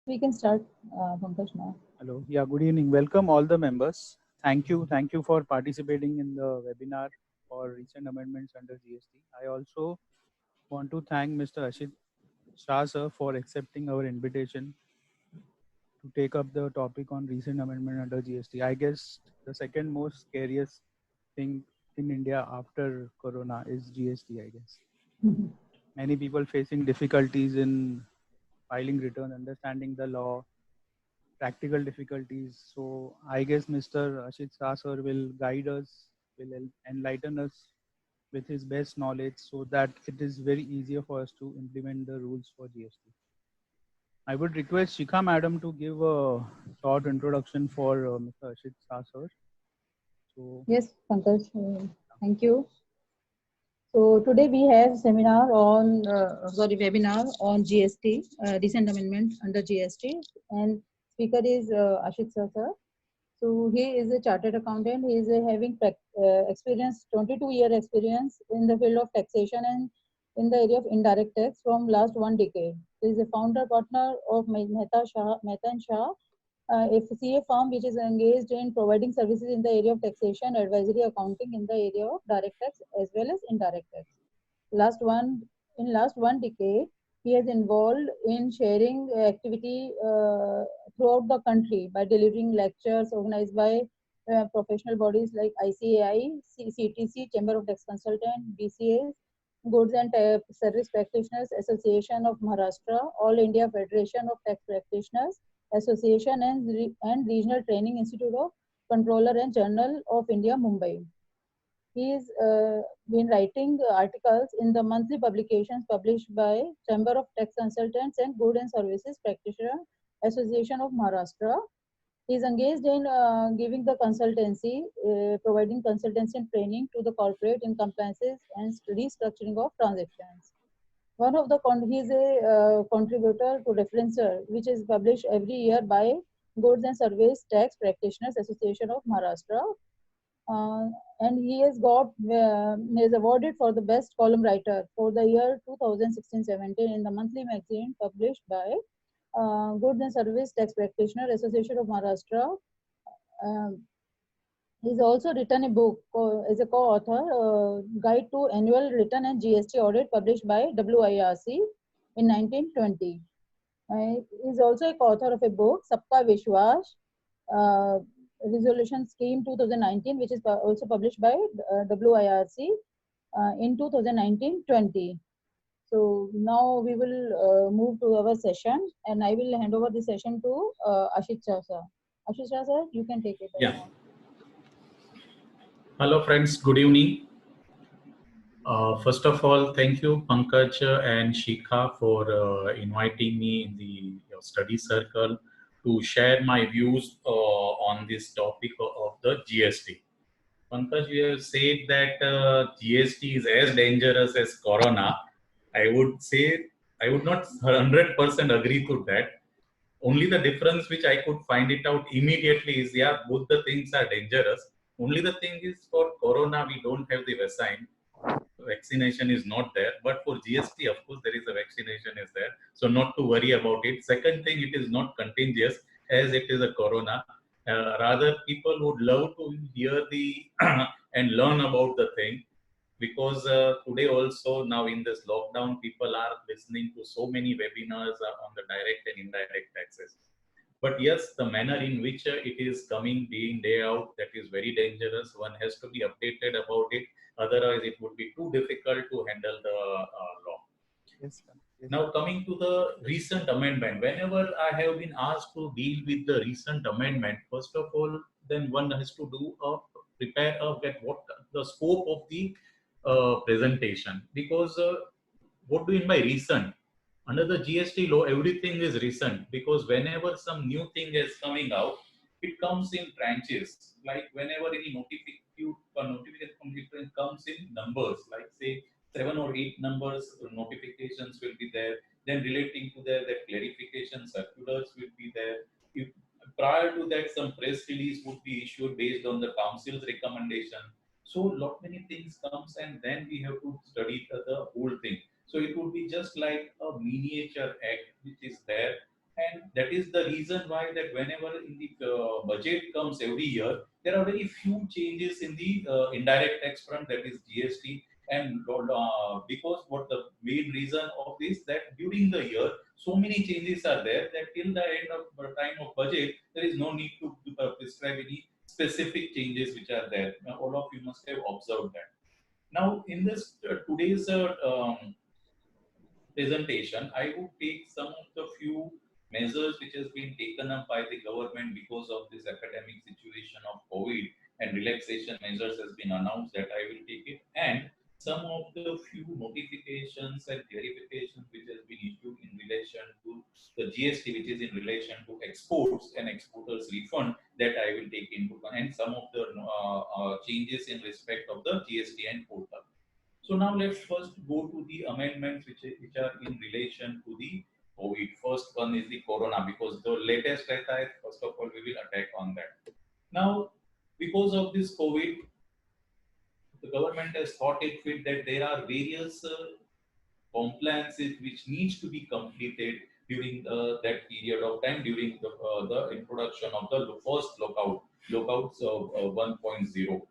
We can start, Pankaj, now. Hello. Yeah, good evening. Welcome all the members. Thank you for participating in the webinar for recent amendments under GST. I also want to thank Mr. Ashit Shah sir for accepting our invitation to take up the topic on recent amendment under GST. I guess the second most scariest thing in India after Corona is GST, I guess. Mhm. Many people facing difficulties in filing return, understanding the law, practical difficulties. So I guess Mr. Ashit Shah sir will guide us, will enlighten us with his best knowledge so that it is very easier for us to implement the rules for GST. I would request Shikha madam to give a short introduction for Mr. Ashit Shah sir. So Yes, Pankaj, thank you. So today we have seminar on, webinar on GST, recent amendment under GST, and speaker is Ashit Sir. Sir. So he is a chartered accountant. He is having experience, 22-year experience in the field of taxation and in the area of indirect tax from last 1 decade. He is a founder partner of Mehta and Shah, a CA firm which is engaged in providing services in the area of taxation, advisory, accounting in the area of direct tax as well as indirect tax. Last one in last 1 decade, he has involved in sharing activity throughout the country by delivering lectures organized by professional bodies like ICAI, CTC, Chamber of Tax Consultant, BCAs, Goods and Service Practitioners Association of Maharashtra, All India Federation of Tax Practitioners Association, and Regional Training Institute of Controller and Journal of India, Mumbai. He's been writing articles in the monthly publications published by Chamber of Tax Consultants and Good and Services Practitioner Association of Maharashtra. He is engaged in giving the consultancy, providing consultancy and training to the corporate in compliances and restructuring of transactions. One of the he is a contributor to Referencer, which is published every year by Goods and Service Tax Practitioners Association of Maharashtra, and he has got is awarded for the best column writer for the year 2016-17 in the monthly magazine published by Goods and Service Tax Practitioner Association of Maharashtra. Um, he's also written a book as a co-author, Guide to Annual Return and GST Audit, published by WIRC in 1920. He's also a co-author of a book, Sabka Vishwas, uh, Resolution Scheme 2019, which is also published by WIRC in 2019-20. So now we will move to our session, and I will hand over the session to Ashit Shah sir. Ashit Shah sir, you can take it over Yeah. now. Hello, friends. Good evening. First of all, thank you, Pankaj and Shikha, for inviting me in the your study circle to share my views on this topic of the GST. Pankaj, you have said that GST is as dangerous as Corona. I would say I would not 100% agree to that. Only the difference which I could find it out immediately is, yeah, both the things are dangerous. Only the thing is, for Corona, we don't have the vaccine. Vaccination is not there. But for GST, of course, there is a vaccination is there. So not to worry about it. Second thing, it is not contagious as it is a Corona. Rather, people would love to hear the and learn about the thing, because today also, now in this lockdown, people are listening to so many webinars on the direct and indirect taxes. But yes, the manner in which it is coming day in, day out, that is very dangerous. One has to be updated about it. Otherwise, it would be too difficult to handle the law. yes, sir. Yes. Now, coming to the recent amendment, whenever I have been asked to deal with the recent amendment, first of all, then one has to do a prepare a get what the scope of the presentation, because what do you mean by recent? Under the GST law, everything is recent, because whenever some new thing is coming out, it comes in branches. Like whenever any notification comes in numbers, like say 7 or 8 numbers, notifications will be there. Then relating to that clarification circulars will be there. If prior to that, some press release would be issued based on the council's recommendation. So lot many things comes, and then we have to study the whole thing. So it would be just like a miniature act which is there And that is the reason why that whenever in the budget comes every year, there are very few changes in the indirect tax front, that is GST. And because what the main reason of this, that during the year so many changes are there that till the end of time of budget there is no need to prescribe any specific changes which are there. Now, all of you must have observed that. Now in this today's presentation, I would take some of the few measures which has been taken up by the government because of this epidemic situation of COVID, and relaxation measures has been announced, that I will take it, and some of the few notifications and clarifications which has been issued in relation to the GST, which is in relation to exports and exporters refund, that I will take into account, and some of the changes in respect of the GST and portal. So now let's first go to the amendments which are in relation to the COVID. First one is the corona, because the latest attack, first of all, we will attack on that. Now, because of this COVID, the government has thought it fit that there are various compliances which needs to be completed during that period of time, during the introduction of the first lockouts of 1.0.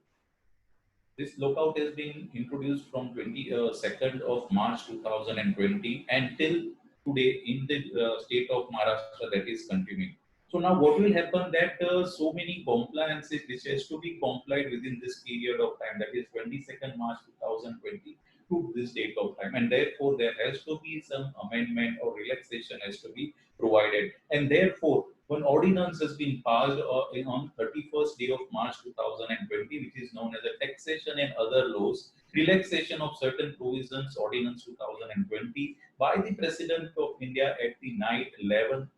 This lockout has been introduced from 22nd of March 2020 until today in the state of Maharashtra, that is continuing. So now what will happen, that so many compliances which has to be complied within this period of time, that is 22nd March 2020 to this date of time, and therefore there has to be some amendment or relaxation has to be provided, and therefore one ordinance has been passed on 31st day of March 2020, which is known as a taxation and other laws, relaxation of certain provisions, ordinance 2020, by the President of India at the night 11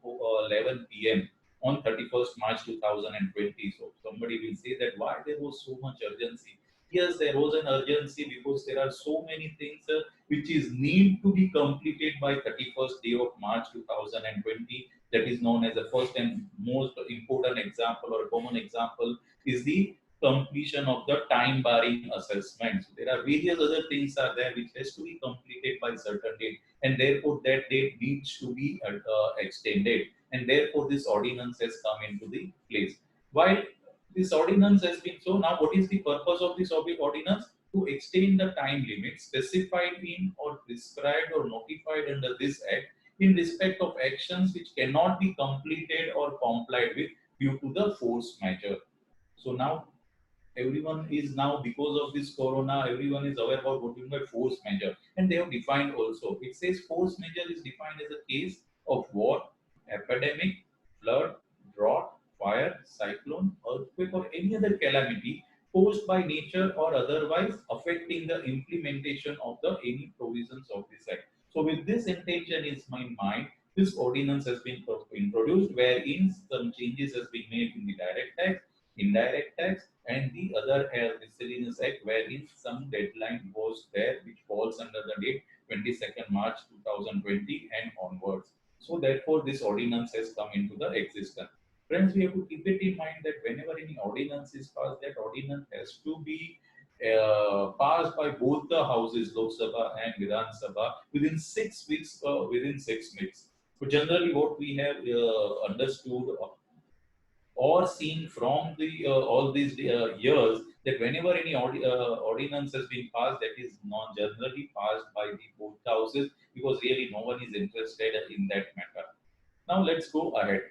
p.m. on 31st March 2020. So somebody will say that why there was so much urgency. Yes, there was an urgency because there are so many things which is need to be completed by 31st day of March 2020. That is known as the first and most important example or common example is the completion of the time barring assessment. So there are various other things are there which has to be completed by certain date, and therefore that date needs to be extended, and therefore this ordinance has come into the place. While this ordinance has been, so now what is the purpose of this ordinance? To extend the time limit specified in or prescribed or notified under this act in respect of actions which cannot be completed or complied with due to the force majeure. So now everyone is now, because of this corona, everyone is aware about what you mean by force majeure, and they have defined also. It says force majeure is defined as a case of war, epidemic, flood, drought, fire, cyclone, earthquake, or any other calamity caused by nature or otherwise affecting the implementation of the any provisions of this act. So with this intention in my mind, this ordinance has been introduced, wherein some changes has been made in the direct tax, indirect tax, and the other miscellaneous act, wherein some deadline was there which falls under the date 22nd March 2020 and onwards. So therefore this ordinance has come into the existence. Friends, we have to keep it in mind that whenever any ordinance is passed, that ordinance has to be passed by both the houses, Lok Sabha and Vidhan Sabha, within 6 weeks. So generally, what we have understood or seen from the all these years, that whenever any ordinance has been passed, that is not generally passed by the both houses, because really no one is interested in that matter. Now let's go ahead.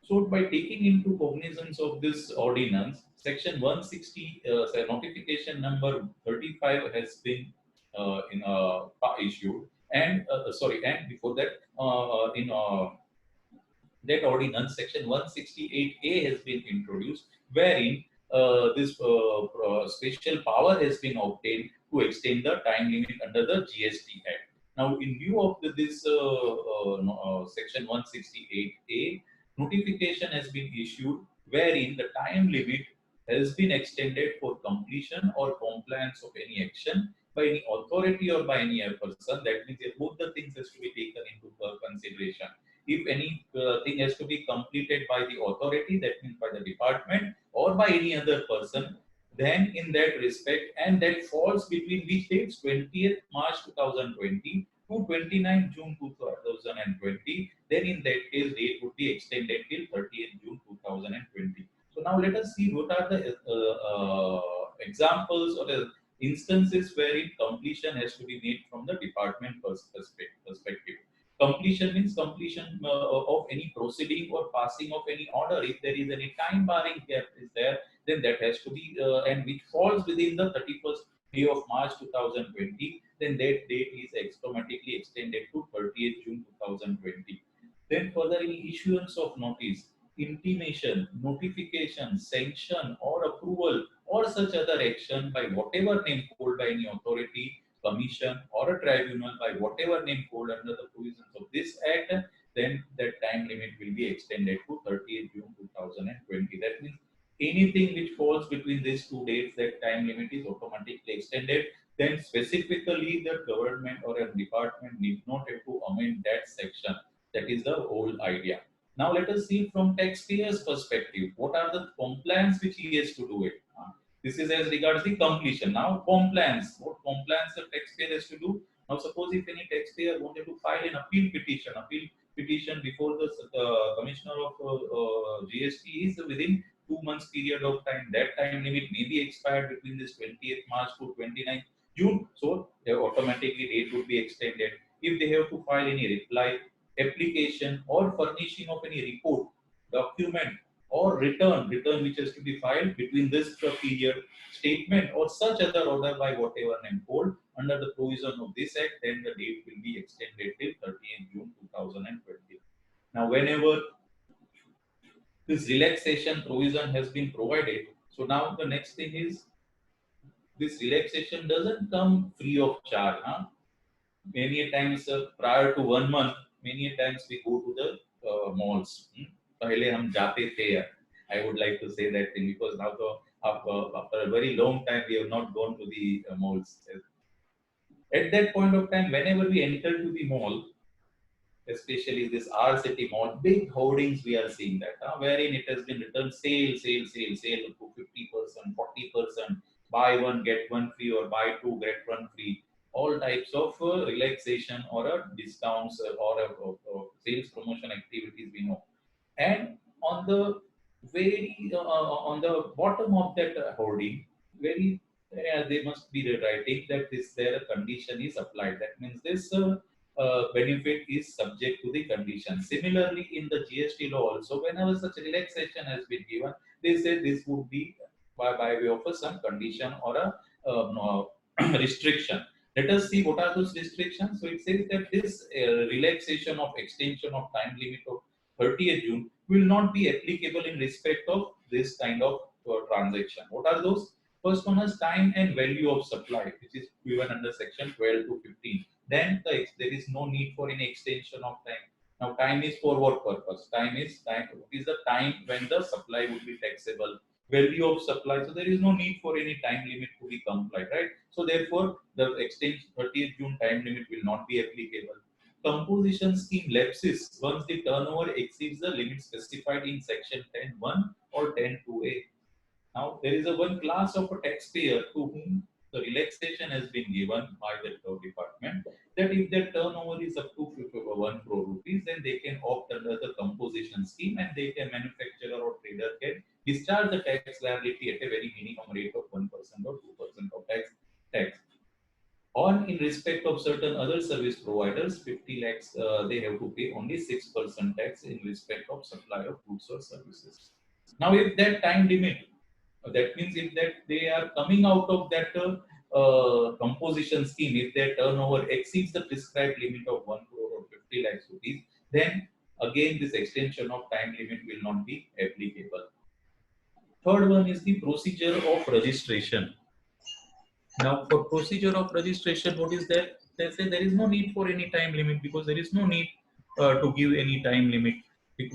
So by taking into cognizance of this ordinance, section 160, notification number 35 has been issued, and and before that, in that ordinance, section 168A has been introduced, wherein this special power has been obtained to extend the time limit under the GST Act. Now, in view of this section 168A, notification has been issued, wherein the time limit has been extended for completion or compliance of any action by any authority or by any person. That means both the things has to be taken into consideration. If any thing has to be completed by the authority, that means by the department or by any other person, then in that respect, and that falls between which dates, 20th March 2020 to 29 June 2020, then in that case date would be extended till 30th June 2020. So now let us see what are the examples or the instances wherein completion has to be made from the department perspective. Completion means completion of any proceeding or passing of any order. If there is any time barring gap is there, then that has to be and which falls within the 31st day of March 2020, then that date is automatically extended to 30th June 2020. Then further any issuance of notice, intimation, notification, sanction or approval or such other action by whatever name called by any authority, commission or a tribunal by whatever name called under the provisions of this act, then that time limit will be extended to 30th June 2020. That means anything which falls between these two dates, that time limit is automatically extended. Then specifically the government or a department need not have to amend that section. That is the whole idea. Now let us see from taxpayer's perspective, what are the compliance which he has to do it. This is as regards the completion. Now compliance, what compliance the taxpayer has to do. Now suppose if any taxpayer wanted to file an appeal petition before the commissioner of GST is within 2 months period of time. That time limit may be expired between this 20th March to 29th June. So automatically date would be extended. If they have to file any reply, application or furnishing of any report, document or return which has to be filed between this period, statement or such other order by whatever name called under the provision of this act, then the date will be extended till 30th June 2020. Now whenever this relaxation provision has been provided, so now the next thing is this relaxation doesn't come free of charge. Many a times prior to 1 month, many a times we go to the malls. पहले हम जाते थे. I would like to say that thing because now after a very long time we have not gone to the malls. At that point of time, whenever we enter to the mall, especially this R City Mall, big hoardings we are seeing that, wherein it has been written sale to 50%, 40%, buy one get one free or buy two get one free. All types of relaxation or discounts or sales promotion activities we know. And on the on the bottom of that hoarding, they must be writing that this their condition is applied. That means this benefit is subject to the condition. Similarly, in the GST law also, whenever such relaxation has been given, they say this would be by way of some condition or a no, restriction. Let us see what are those restrictions. So it says that this relaxation of extension of time limit of 30th June will not be applicable in respect of this kind of transaction. What are those? First one is time and value of supply, which is given under section 12 to 15. Then there is no need for any extension of time. Now time is for what purpose? Time is the time when the supply would be taxable. Value of supply, so there is no need for any time limit to be complied, right? So therefore the extension 30th June time limit will not be applicable. Composition scheme lapses once the turnover exceeds the limit specified in section 10(1) or 10(2)(a). Now there is a one class of a taxpayer to whom the relaxation has been given by the department, that if their turnover is up to 1 crore rupees, then they can opt under the composition scheme and they can manufacturer or trader can discharge the tax liability at a very minimum rate of 1% or 2% of tax. On in respect of certain other service providers, 50 lakhs, they have to pay only 6% tax in respect of supply of goods or services. Now, if that time limit, that means if that they are coming out of that composition scheme, if their turnover exceeds the prescribed limit of 1 crore or 50 lakhs rupees, then again this extension of time limit will not be applicable. Third one is the procedure of registration. Now, for procedure of registration, what is there? They say there is no need for any time limit because there is no need to give any time limit.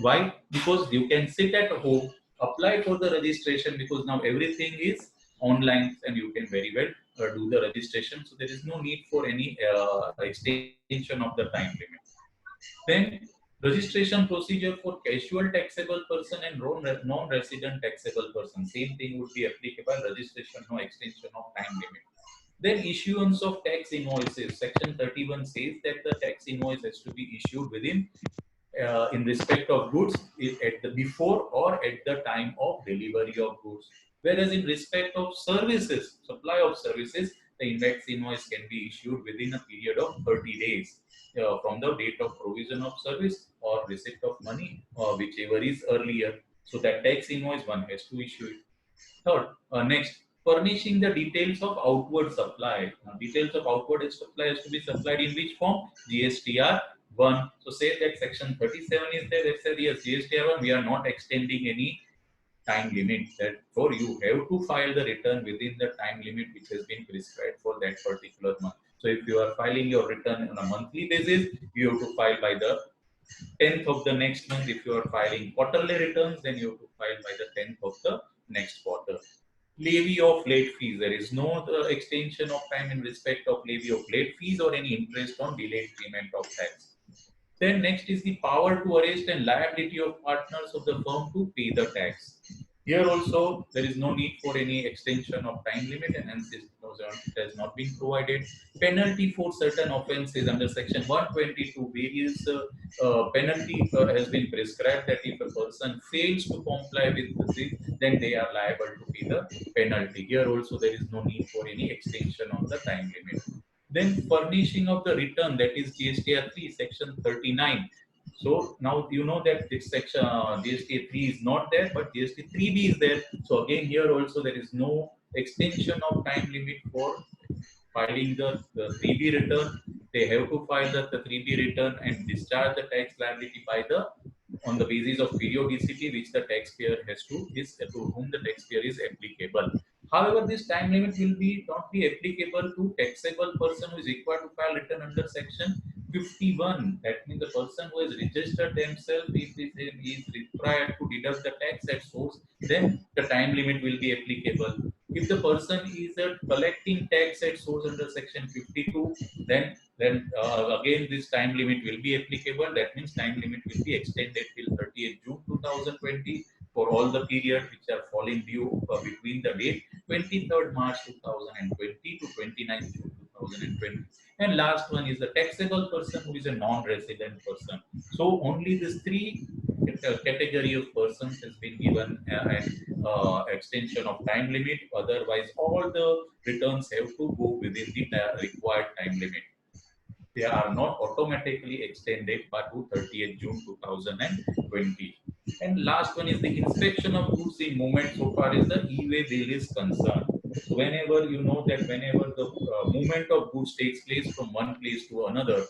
Why? Because you can sit at home, apply for the registration because now everything is online and you can very well do the registration. So there is no need for any extension of the time limit. Then registration procedure for casual taxable person and non-resident taxable person. Same thing would be applicable. Registration, no extension of time limit. Then issuance of tax invoices. Section 31 says that the tax invoice has to be issued within in respect of goods at the before or at the time of delivery of goods. Whereas in respect of services, supply of services, the tax invoice can be issued within a period of 30 days from the date of provision of service or receipt of money or whichever is earlier. So that tax invoice one has to issue it. Third, next, furnishing the details of outward supply. Now, details of outward supply has to be supplied in which form? GSTR 1. So say that section 37 is there. That said, yes, GSTR 1, we are not extending any time limit. Therefore, you have to file the return within the time limit which has been prescribed for that particular month. So if you are filing your return on a monthly basis, you have to file by the 10th of the next month. If you are filing quarterly returns, then you have to file by the 10th of the next quarter. Levy of late fees. There is no extension of time in respect of levy of late fees or any interest on delayed payment of tax. Then next is the power to arrest and liability of partners of the firm to pay the tax. Here also there is no need for any extension of time limit and hence it has not been provided. Penalty for certain offences under section 122, various penalty has been prescribed that if a person fails to comply with this, then they are liable to pay the penalty. Here also there is no need for any extension of the time limit. Then furnishing of the return, that is GSTR 3, section 39. So now you know that this section GST 3 is not there, but GST 3B is there. So again here also there is no extension of time limit for filing the 3B return. They have to file the 3B return and discharge the tax liability by the on the basis of periodicity which the taxpayer has to whom the taxpayer is applicable. However, this time limit will not be applicable to taxable person who is required to file return under section 51. That means the person who has registered themselves, if is required to deduct the tax at source, then the time limit will be applicable. If the person is collecting tax at source under section 52, then again this time limit will be applicable. That means time limit will be extended till 30th June 2020 for all the period which are falling due between the date 23rd March 2020 to 29th June 2020. And last one is the taxable person who is a non-resident person. So only these three category of persons has been given an extension of time limit. Otherwise, all the returns have to go within the required time limit. They are not automatically extended by 30th June 2020. And last one is the inspection of goods in movement so far as the e-way bill is concerned. So whenever you know that whenever the movement of goods takes place from one place to another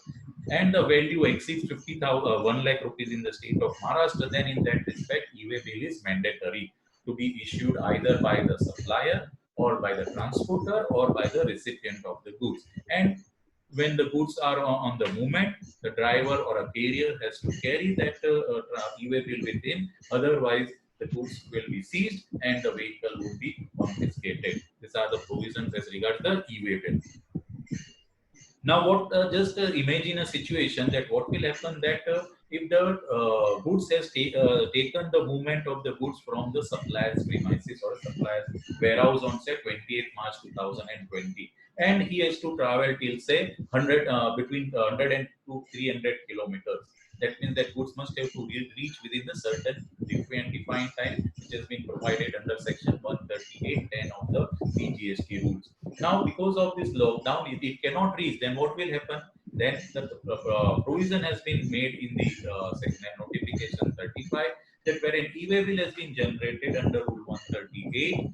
and the value exceeds 1 lakh rupees in the state of Maharashtra, then in that respect e-way bill is mandatory to be issued either by the supplier or by the transporter or by the recipient of the goods. And when the goods are on the movement, the driver or a carrier has to carry that e-way bill with him. Otherwise, the goods will be seized and the vehicle will be confiscated. These are the provisions as regards the e-way bill. Now, what just imagine a situation that what will happen that if the goods has taken the movement of the goods from the supplier's premises or supplier's warehouse on say 28th March 2020, and he has to travel till say 100 between 100 and 300 kilometers. That means that goods must have to reach within the certain defined time which has been provided under section 138(10) of the CGST rules. Now, because of this lockdown, if it cannot reach, then what will happen? Then the provision has been made in the section notification 35 that where an e-way bill has been generated under Rule 138,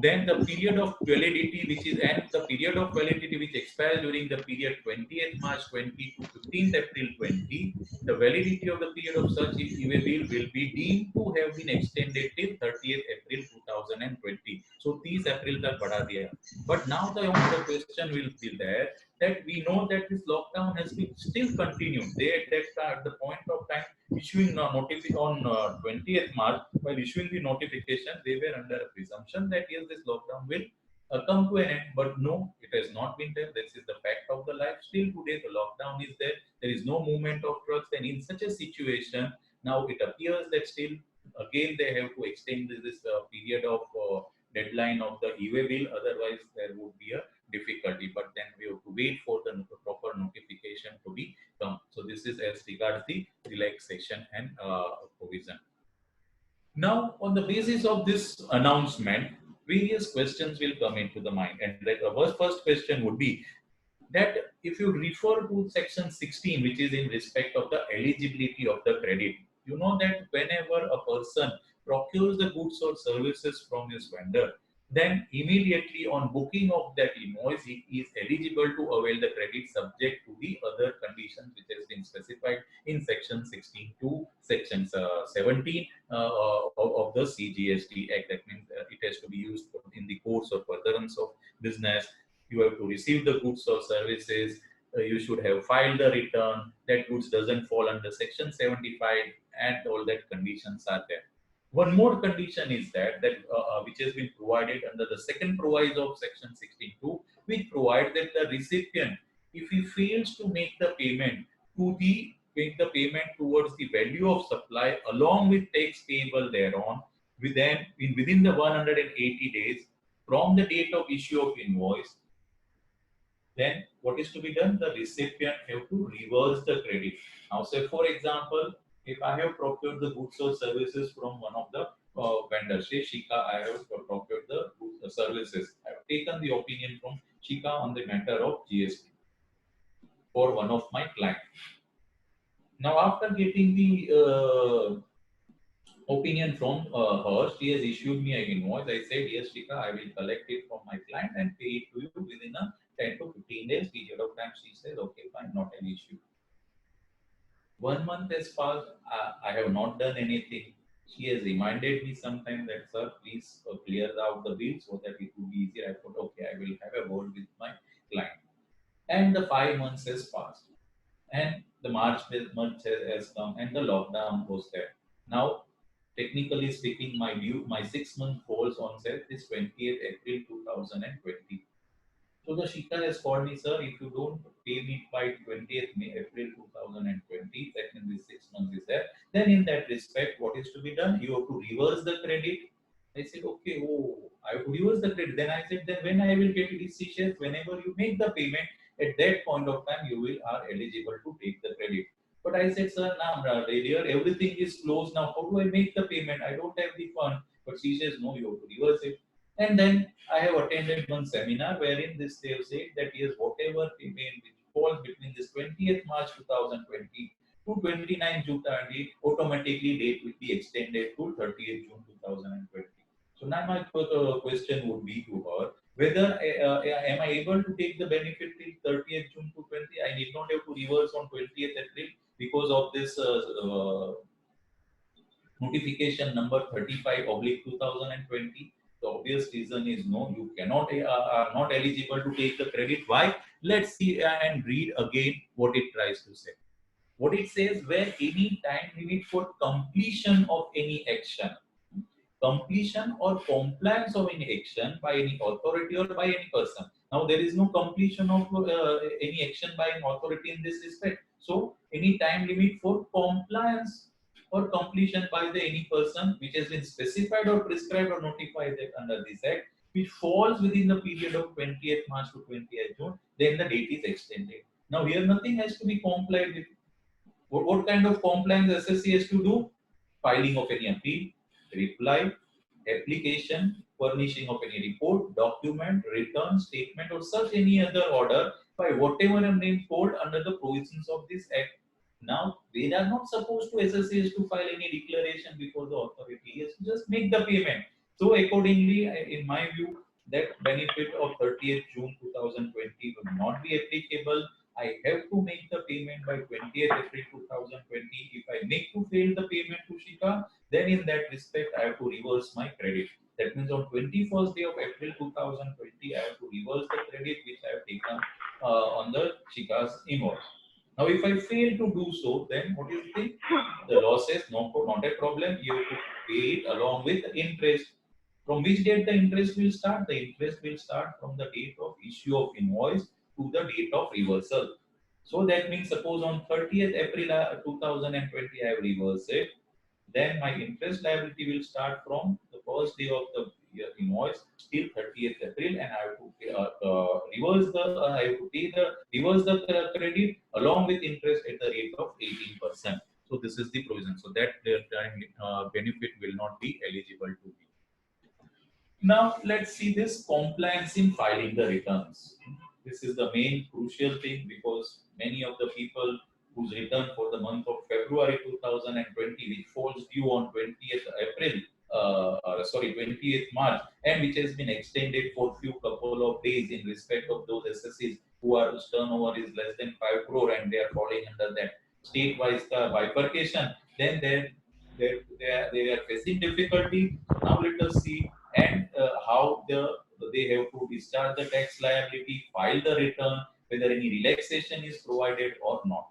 then the period of validity which expires during the period 20th March 20 to 15th April 20, the validity of the period of such e-way bill will be deemed to have been extended till 30th April 2020. So these April tak badha diya. But now the question will be there that we know that this lockdown has been still continued. They at the point of time issuing notification on 20th March, while issuing the notification, they were under a presumption that yes, this lockdown will come to an end. But no, it has not been there. This is the fact of the life. Still today, the lockdown is there. There is no movement of trucks. And in such a situation, now it appears that still again they have to extend this period of deadline of the e-way bill. Otherwise, there would be a difficulty, but then we have to wait for the proper notification to be come. So this is as regards the relaxation and provision. Now, on the basis of this announcement, various questions will come into the mind, and the first question would be that if you refer to section 16, which is in respect of the eligibility of the credit, you know that whenever a person procures the goods or services from his vendor, then immediately on booking of that invoice, he is eligible to avail the credit subject to the other conditions which has been specified in section 16 to section 17 of the CGST Act. That means it has to be used in the course or furtherance of business. You have to receive the goods or services, you should have filed the return, that goods doesn't fall under section 75, and all that conditions are there. One more condition is that which has been provided under the second proviso of section 16(2), which provides that the recipient, if he fails to make the payment towards the value of supply along with tax payable thereon within the 180 days from the date of issue of invoice, then what is to be done? The recipient have to reverse the credit. Now, say for example, if I have procured the goods or services from one of the vendors, say Shika, I have procured the goods or services. I have taken the opinion from Shika on the matter of GST for one of my clients. Now, after getting the opinion from her, she has issued me an invoice. I said, yes, Shika, I will collect it from my client and pay it to you within a 10 to 15 days period of time. She says, okay, fine, not an issue. 1 month has passed. I have not done anything. She has reminded me sometime that, sir, please clear out the bill so that it will be easier. I thought, okay, I will have a word with my client. And the 5 months has passed. And the March month has come and the lockdown was there. Now, technically speaking, my 6 month falls on say this 20th April 2020. So the Shika has called me, sir, if you don't pay me by 20th April 2020, that means this 6 months is there, then in that respect, what is to be done? You have to reverse the credit. I said, okay, I have to reverse the credit. Then I said, then when I will get it, she says, whenever you make the payment, at that point of time, you are eligible to take the credit. But I said, sir, now, dear, everything is closed now. How do I make the payment? I don't have the fund. But she says, no, you have to reverse it. And then I have attended one seminar wherein they have said that yes, whatever payment which falls between this 20th March 2020 to 29th June 2020, automatically date will be extended to 30th June 2020. So now my question would be to her, whether am I able to take the benefit till 30th June 2020? I need not have to reverse on 20th April because of this notification number 35/2020. The obvious reason is no, you cannot are not eligible to take the credit. Why? Let's see and read again what it tries to say. What it says, where any time limit for completion of any action, completion or compliance of any action by any authority or by any person. Now there is no completion of any action by an authority in this respect. So any time limit for compliance or completion by the any person which has been specified or prescribed or notified that under this act, which falls within the period of 20th March to 20th June, then the date is extended. Now here nothing has to be complied with. What kind of compliance SSC has to do? Filing of any appeal, reply, application, furnishing of any report, document, return, statement, or such any other order by whatever name called under the provisions of this act. Now, they are not supposed to SSC to file any declaration before the authority. Yes, just make the payment. So, accordingly, in my view, that benefit of 30th June 2020 will not be applicable. I have to make the payment by 20th April 2020. If I make to fail the payment to Shika, then in that respect, I have to reverse my credit. That means on 21st day of April 2020, I have to reverse the credit which I have taken on the Shika's invoice. Now, if I fail to do so, then what do you think? The law says not a problem. You have to pay it along with interest. From which date the interest will start? The interest will start from the date of issue of invoice to the date of reversal. So that means suppose on 30th April 2020 I have reversed it, then my interest liability will start from the first day of the year invoice till 30th April, and I have to pay, reverse the I have to pay the reverse the credit along with interest at the rate of 18%. So this is the provision. So that benefit will not be eligible to me. Now let's see this compliance in filing the returns. This is the main crucial thing, because many of the people whose return for the month of February 2020, which falls due on 20th April, 20th March, and which has been extended for few couple of days in respect of those SSCs whose turnover is less than 5 crore and they are falling under that state-wise bifurcation, then they are facing difficulty. So now let us see and how they have to discharge the tax liability, file the return, whether any relaxation is provided or not.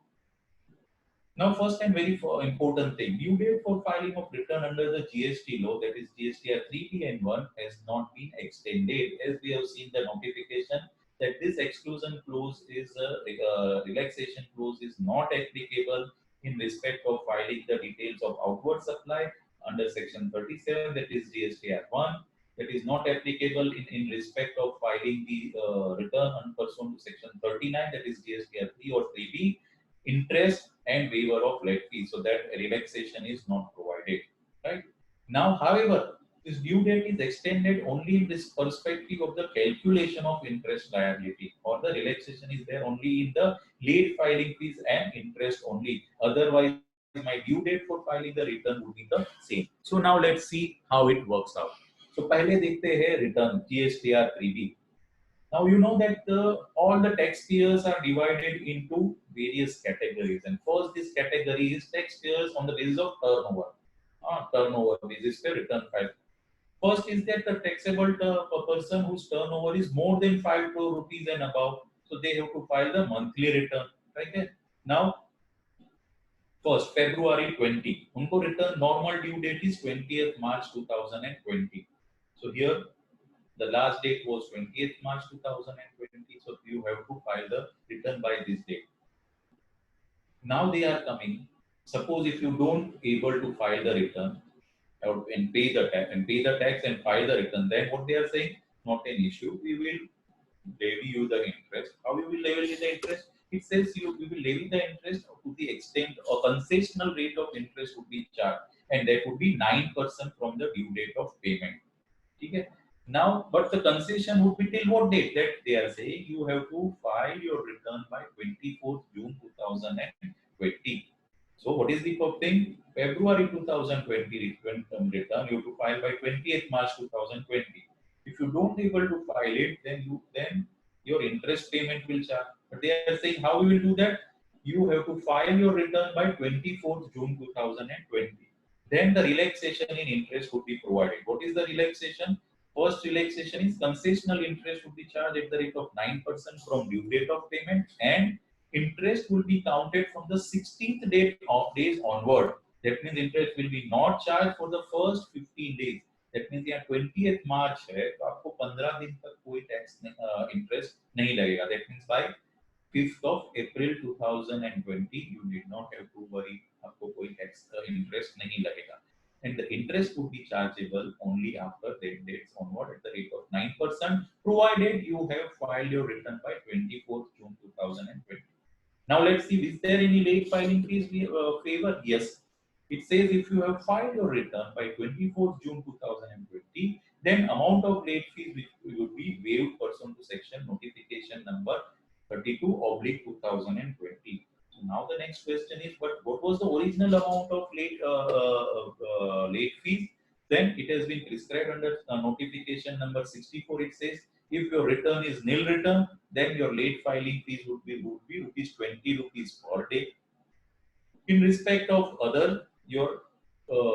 Now, first and very important thing, due date for filing of return under the GST law, that is GSTR 3B and 1, has not been extended, as we have seen the notification that this exclusion clause is relaxation clause is not applicable in respect of filing the details of outward supply under section 37, that is GSTR 1. That is not applicable in respect of filing the return pursuant to section 39, that is GSTR 3 or 3B. Interest and waiver of late fees, so that relaxation is not provided. Right now, however, this due date is extended only in this perspective of the calculation of interest liability, or the relaxation is there only in the late filing fees and interest only. Otherwise, my due date for filing the return would be the same. So now let's see how it works out. So पहले देखते हैं return GSTR 3B. Now you know that all the taxpayers are divided into various categories, and first this category is taxpayers on the basis of turnover. Turnover basis per return file. First is that the taxable person whose turnover is more than 5 crore rupees and above, so they have to file the monthly return. Right? Now, first February 20, unko return normal due date is 20th March 2020. So here the last date was 20th March 2020, so you have to file the return by this date. Now they are coming. Suppose if you don't able to file the return and pay the tax and file the return, then what they are saying, not an issue. We will levy you the interest. How we will levy the interest? It says we will levy the interest to the extent a concessional rate of interest would be charged, and that would be 9% from the due date of payment. Okay. Now, but the concession would be till what date? That they are saying you have to file your return by 24th June 2020. So, what is the thing? February 2020 return you have to file by 20th March 2020. If you don't able to file it, then your interest payment will charge. But they are saying how you will do that? You have to file your return by 24th June 2020. Then the relaxation in interest would be provided. What is the relaxation? First relaxation is concessional interest would be charged at the rate of 9% from due date of payment, and interest will be counted from the 16th date of days onward. That means interest will be not charged for the first 15 days. That means यहाँ 20th March है, तो आपको 15 दिन तक कोई tax interest नहीं लगेगा. That means by 5th of April 2020, you did not have to worry. आपको कोई tax interest नहीं लगेगा. And the interest would be chargeable only after that dates onward at the rate of 9%, provided you have filed your return by 24th June 2020. Now let's see, is there any late filing fees favor? Yes. It says if you have filed your return by 24th June 2020, then amount of late fees which would be waived pursuant to section notification number 32/2020. So now the next question is, but what was the original amount of late fees? Then it has been prescribed under notification number 64. It says if your return is nil return, then your late filing fees would be rupees 20 rupees per day. In respect of other, your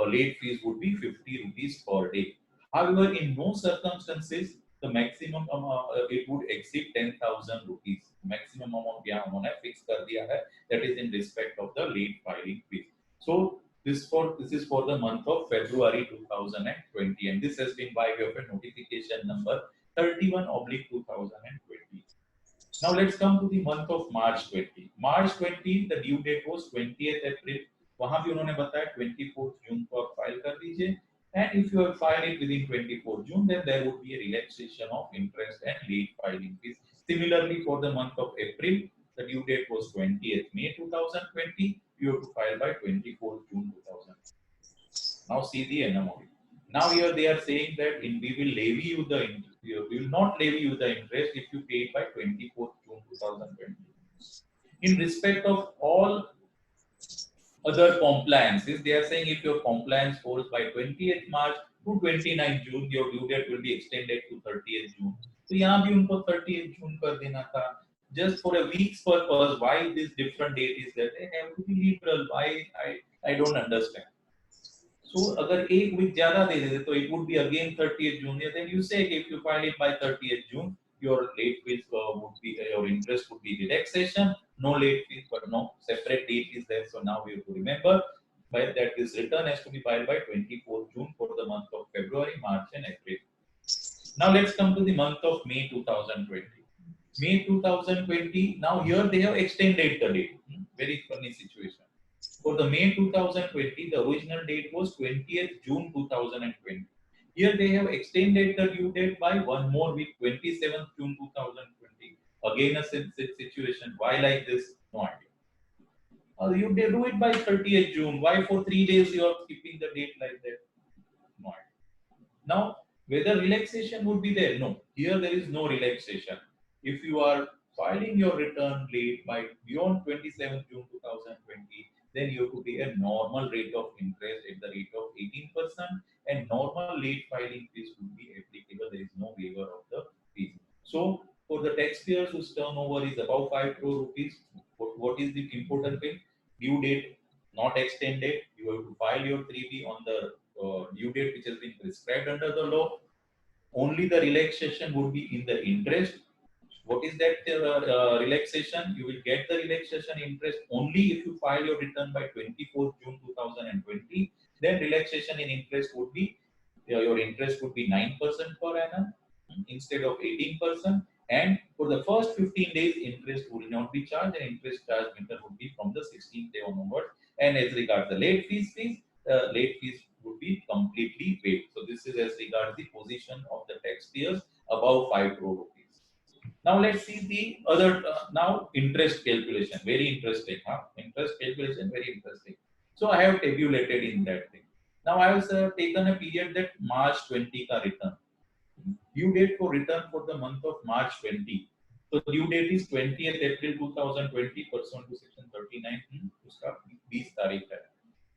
late fees would be 50 rupees per day. However, in no circumstances the maximum it would exceed 10,000 rupees. Maximum amount यहाँ उन्होंने fix कर दिया है. That is in respect of the late filing fees. So this is for the month of February 2020, and this has been by way of a notification number 31/2020. Now let's come to the month of March 20. March 20 the due date was 20th April. वहां भी उन्होंने बताया 24th जून को आप file कर दीजिए. And if you have filed it within 24 June, then there would be a relaxation of interest and late filing fees. Similarly, for the month of April, the due date was 20th May 2020. You have to file by 24th June 2020. Now see the anomaly. Now here they are saying that we will levy you the we will not levy you the interest if you pay it by 24th June 2020. In respect of all other compliances, they are saying if your compliance falls by 20th March to 29th June, your due date will be extended to 30th June. So यहाँ भी उनको 30th June कर देना था. Just for a week's purpose, why this different date is there? They have to be liberal. Why? I don't understand. So अगर एक week ज़्यादा दे देते तो it would be again 30th June. Yeah, then you say if you file it by 30th June, your late fees would be your interest would be relaxation. No late fees, but no separate date is there. So now we have to remember that this return has to be filed by 24th June for the month of February, March, and April. Now let's come to the month of May 2020. May 2020. Now here they have extended the date. Very funny situation. For the May 2020, the original date was 20th June 2020. Here they have extended the due date by one more week, 27th June 2020. Again a situation. Why like this? No idea. You do it by 30th June. Why for 3 days you are keeping the date like that? No idea. Now, whether relaxation would be there? No. Here there is no relaxation. If you are filing your return late by beyond 27th June 2020, then you have to pay a normal rate of interest at the rate of 18%, and normal late filing fees would be applicable. There is no waiver of the fees. So, for the taxpayers whose turnover is above 5 crore rupees, what is the important thing? Due date not extended. You have to file your 3B on the due date which has been prescribed under the law. Only the relaxation would be in the interest. What is that relaxation? You will get the relaxation interest only if you file your return by 24th June 2020. Then relaxation in interest would be your interest would be 9% per annum instead of 18%. And for the first 15 days, interest will not be charged, and interest charge method would be from the 16th day onwards. And as regards the late fees, late fees would be completely waived. So this is as regards the position of the taxpayers above 5 crore rupees. Now let's see the other now interest calculation. Very interesting, huh? Interest calculation, very interesting. So I have tabulated in that thing. Now I have taken a period that March 20 ka return. Due date for return for the month of March 20. So due date is 20th April 2020 pursuant to section 39. उसका 20 तारीख है.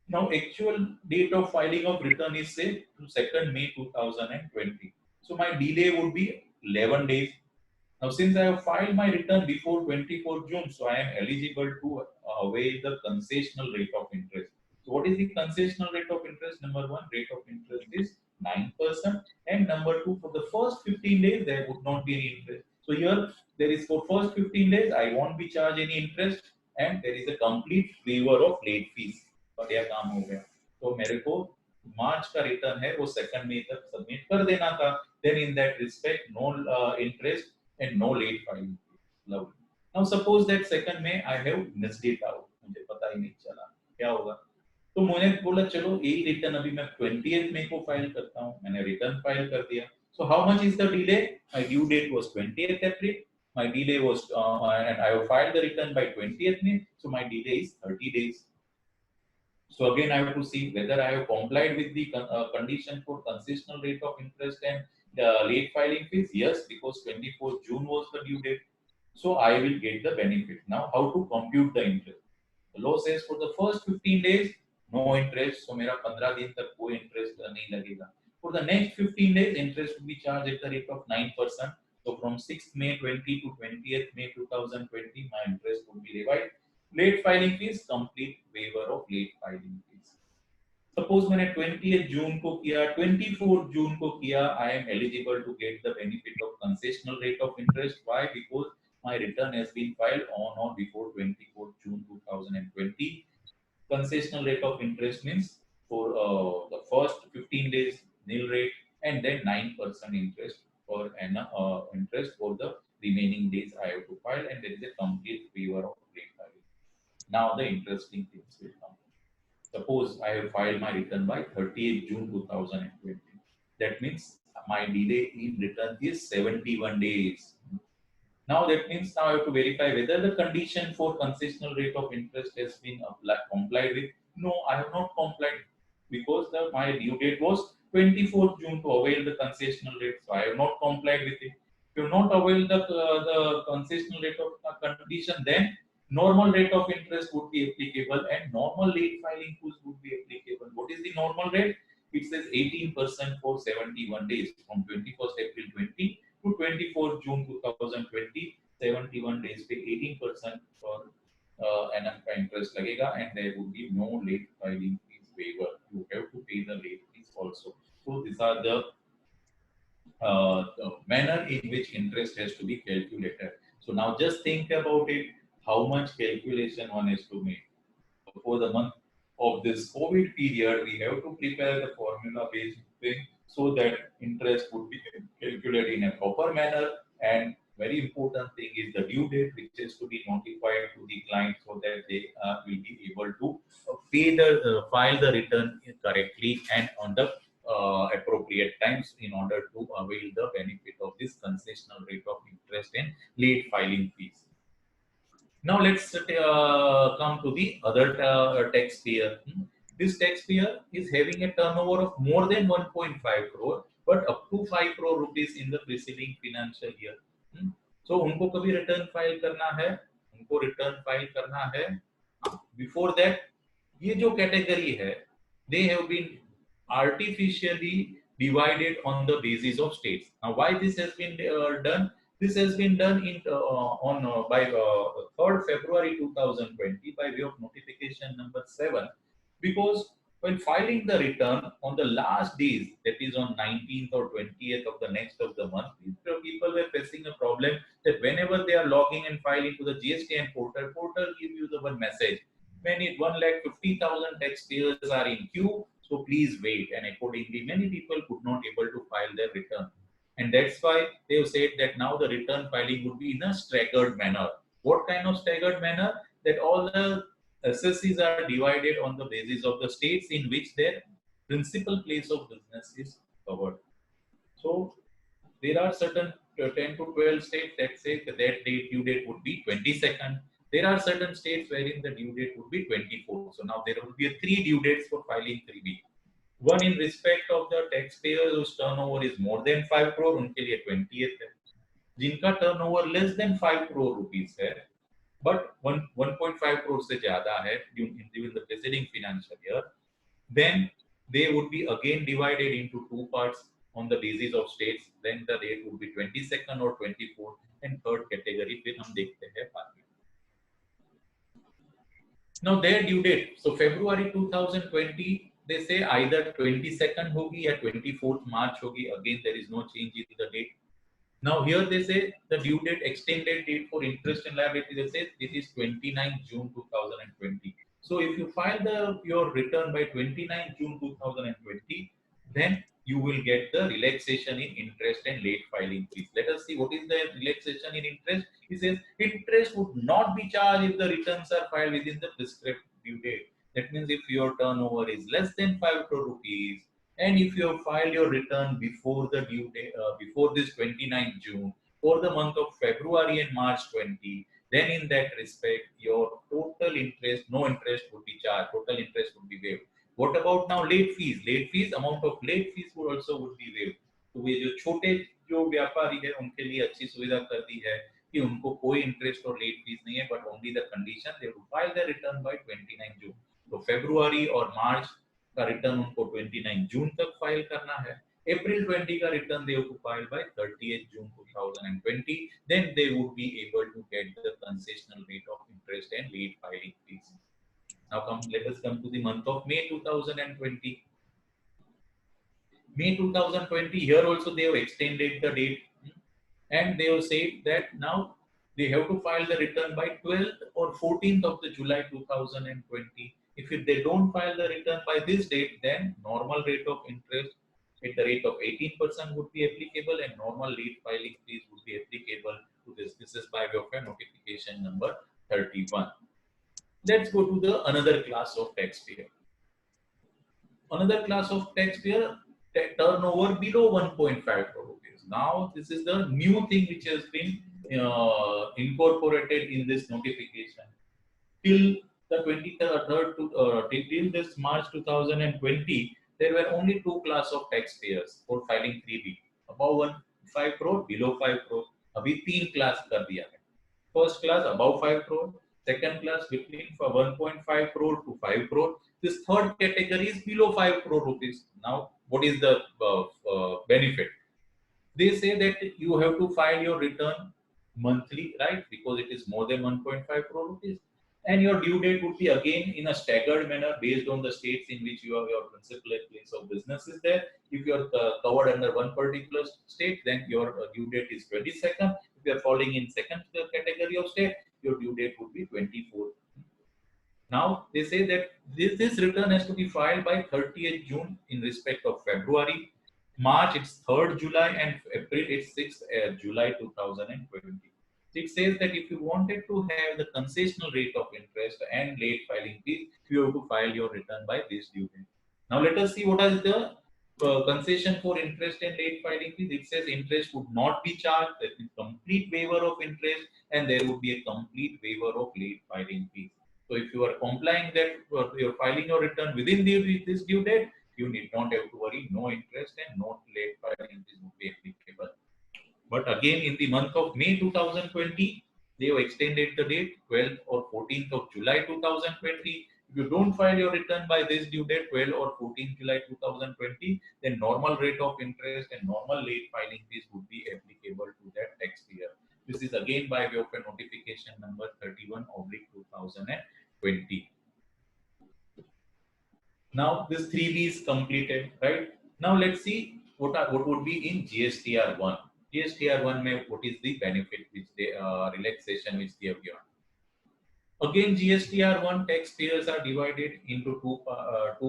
Now actual date of filing of return is say to 2nd May 2020. So my delay would be 11 days. Now since I have filed my return before 24th June, so I am eligible to avail the concessional rate of interest. So what is the concessional rate of interest? Number one, rate of interest is 9%, and number two, for the first 15 days there would not be any interest. So here there is for first 15 days I won't be charged any interest, and there is a complete waiver of late fees. बढ़िया काम हो गया. तो मेरे को मार्च का return है वो 2nd मई तक सबमिट कर देना था. Then in that respect, no interest and no late filing. Lovely. Now suppose that 2nd May I have missed it out. मुझे पता ही नहीं चला क्या होगा. तो मैंने बोला चलो यही रिटर्न अभी मैं 20th May को फाइल करता हूँ. मैंने रिटर्न फाइल कर दिया. So how much is the delay? My due date was 20th April. My delay was and I have filed the return by 20th May. So my delay is 30 days. So again, I have to see whether I have complied with the condition for concessional rate of interest and late filing fees. Yes, because 24th June was the due date. So I will get the benefit. Now, how to compute the interest? The law says for the first 15 days, no interest. So मेरा 15 दिन तक कोई interest नहीं लगेगा. For the next 15 days, interest will be charged at the rate of 9%. So from 6th May 20 to 20th May 2020, my interest will be levied. Late filing fees, complete waiver of late filing fees. Suppose मैंने 20th June को किया, 24th June को किया, I am eligible to get the benefit of concessional rate of interest. Why? Because my return has been filed on or before 24th June 2020. Concessional rate of interest means for the first 15 days nil rate, and then 9% interest per annum interest for the remaining days I have to file, and there is a complete waiver of late filing. Now the interesting things will come. Suppose I have filed my return by 30th June 2020. That means my delay in return is 71 days. Now that means now I have to verify whether the condition for concessional rate of interest has been complied with. No, I have not complied because my due date was 24th June to avail the concessional rate. So I have not complied with it. If you not avail the concessional rate of condition, then normal rate of interest would be applicable and normal late filing fees would be applicable. What is the normal rate? It says 18% for 71 days from 21st April 20 to 24 June 2020, 71 days पे 18% for annum का interest लगेगा and there would be no late filing fees waiver. You have to pay the late fees also. So these are the manner in which interest has to be calculated. So now just think about it, how much calculation one has to make. For the month of this COVID period, we have to prepare the formula based thing so that interest would be calculated in a proper manner. And very important thing is the due date, which is to be notified to the client so that they will be able to file the return correctly and on the appropriate times in order to avail the benefit of this concessional rate of interest and late filing fees. Now let's come to the other taxpayer. This taxpayer is having a turnover of more than 1.5 crore, but up to 5 crore rupees in the preceding financial year. So उनको कभी return file करना है, उनको return file करना है. Before that, ये जो category है, they have been artificially divided on the basis of states. Now, why this has been done? This has been done by 3rd February 2020 by way of notification number 7, because when filing the return on the last days, that is on 19th or 20th of the next of the month, people were facing a problem that whenever they are logging and filing to the GST and portal give you the one message. When it 1,50,000 taxpayers are in queue, so please wait. And accordingly, many people could not able to file their return. And that's why they have said that now the return filing would be in a staggered manner. What kind of staggered manner? That all the assessees are divided on the basis of the states in which their principal place of business is covered. So there are certain 10 to 12 states that say that their due date would be 22nd. There are certain states wherein the due date would be 24th. So now there will be 3 due dates for filing 3B. One in respect of the taxpayer whose turnover is more than 5 crore, उनके लिए 20th है. जिनका turnover less than 5 crore rupees है, but 1.5 crore से ज़्यादा है during the preceding financial year, then they would be again divided into 2 parts on the basis of states. Then the date would be 22nd or 24th, and third category फिर हम देखते हैं बाद में. Now their due date, so February 2020, they say either 22nd होगी या 24th March होगी. Again, there is no change in the date. Now here they say the due date, extended date for interest and liability, they say it is 29 June 2020. So if you file your return by 29 June 2020, then you will get the relaxation in interest and late filing fees. Let us see what is the relaxation in interest. It says interest would not be charged if the returns are filed within the prescribed due date. That means if your turnover is less than 5 crore rupees, and if you have filed your return before the due date, before this 29 June, for the month of February and March 20, then in that respect, your total interest, no interest would be charged, total interest would be waived. What about now late fees? Late fees, amount of late fees would be waived. तो ये जो छोटे जो व्यापारी है उनके लिए अच्छी सुविधा कर दी है कि उनको कोई इंटरेस्ट और लेट फीस नहीं है, but only the condition they to file the return by 29 June. तो फरवरी और मार्च का रिटर्न उनको 29 जून तक फाइल करना है. April 20 का return they have to file by 30th June 2020. Then they would be able to get the concessional rate of interest and late filing fees. Now let us come to the month of May 2020. May 2020, here also they have extended the date, and they have said that now they have to file the return by 12th or 14th of the July 2020. If they don't file the return by this date, then normal rate of interest at the rate of 18% would be applicable, and normal late filing fees would be applicable to this. This is by way of a notification number 31. Let's go to the another class of taxpayer. another class of taxpayer turnover below 1.5 crore rupees. Now this is the new thing which has been incorporated in this notification. Till the 23rd till this March 2020, there were only two class of taxpayers for filing 3B, above 1.5 crore, below 5 crore. अभी तीन class कर दिया है. First class above 5 crore, second class between 1.5 crore to 5 crore. This third category is below 5 crore rupees. Now, what is the benefit? They say that you have to file your return monthly, right? Because it is more than 1.5 crore rupees. And your due date would be again in a staggered manner based on the states in which you have your principal place of business is there. If you are covered under one particular state, then your due date is 22nd. If you are falling in second category of state, your due date would be 24th. Now they say that this return has to be filed by 30th June in respect of February. March it's 3rd July and April it's 6th July 2020. It says that if you wanted to have the concessional rate of interest and late filing fees, you have to file your return by this due date. Now let us see what is the concession for interest and late filing fees. It says interest would not be charged, there is complete waiver of interest, and there would be a complete waiver of late filing fees. So if you are complying that you're filing your return within this due date, you need not have to worry. No interest and no late filing fees would be applicable. But again, in the month of May 2020, they have extended the date 12th or 14th of July 2020. If you don't file your return by this due date, 12 or 14 July 2020, then normal rate of interest and normal late filing fees would be applicable to that taxpayer. This is again by way of a notification number 31/2020. Now this 3B is completed, right? Now let's see what would be in GSTR 1. GSTR 1 mein what is the benefit which they relaxation which they have given. Again, GSTR 1 taxpayers are divided into two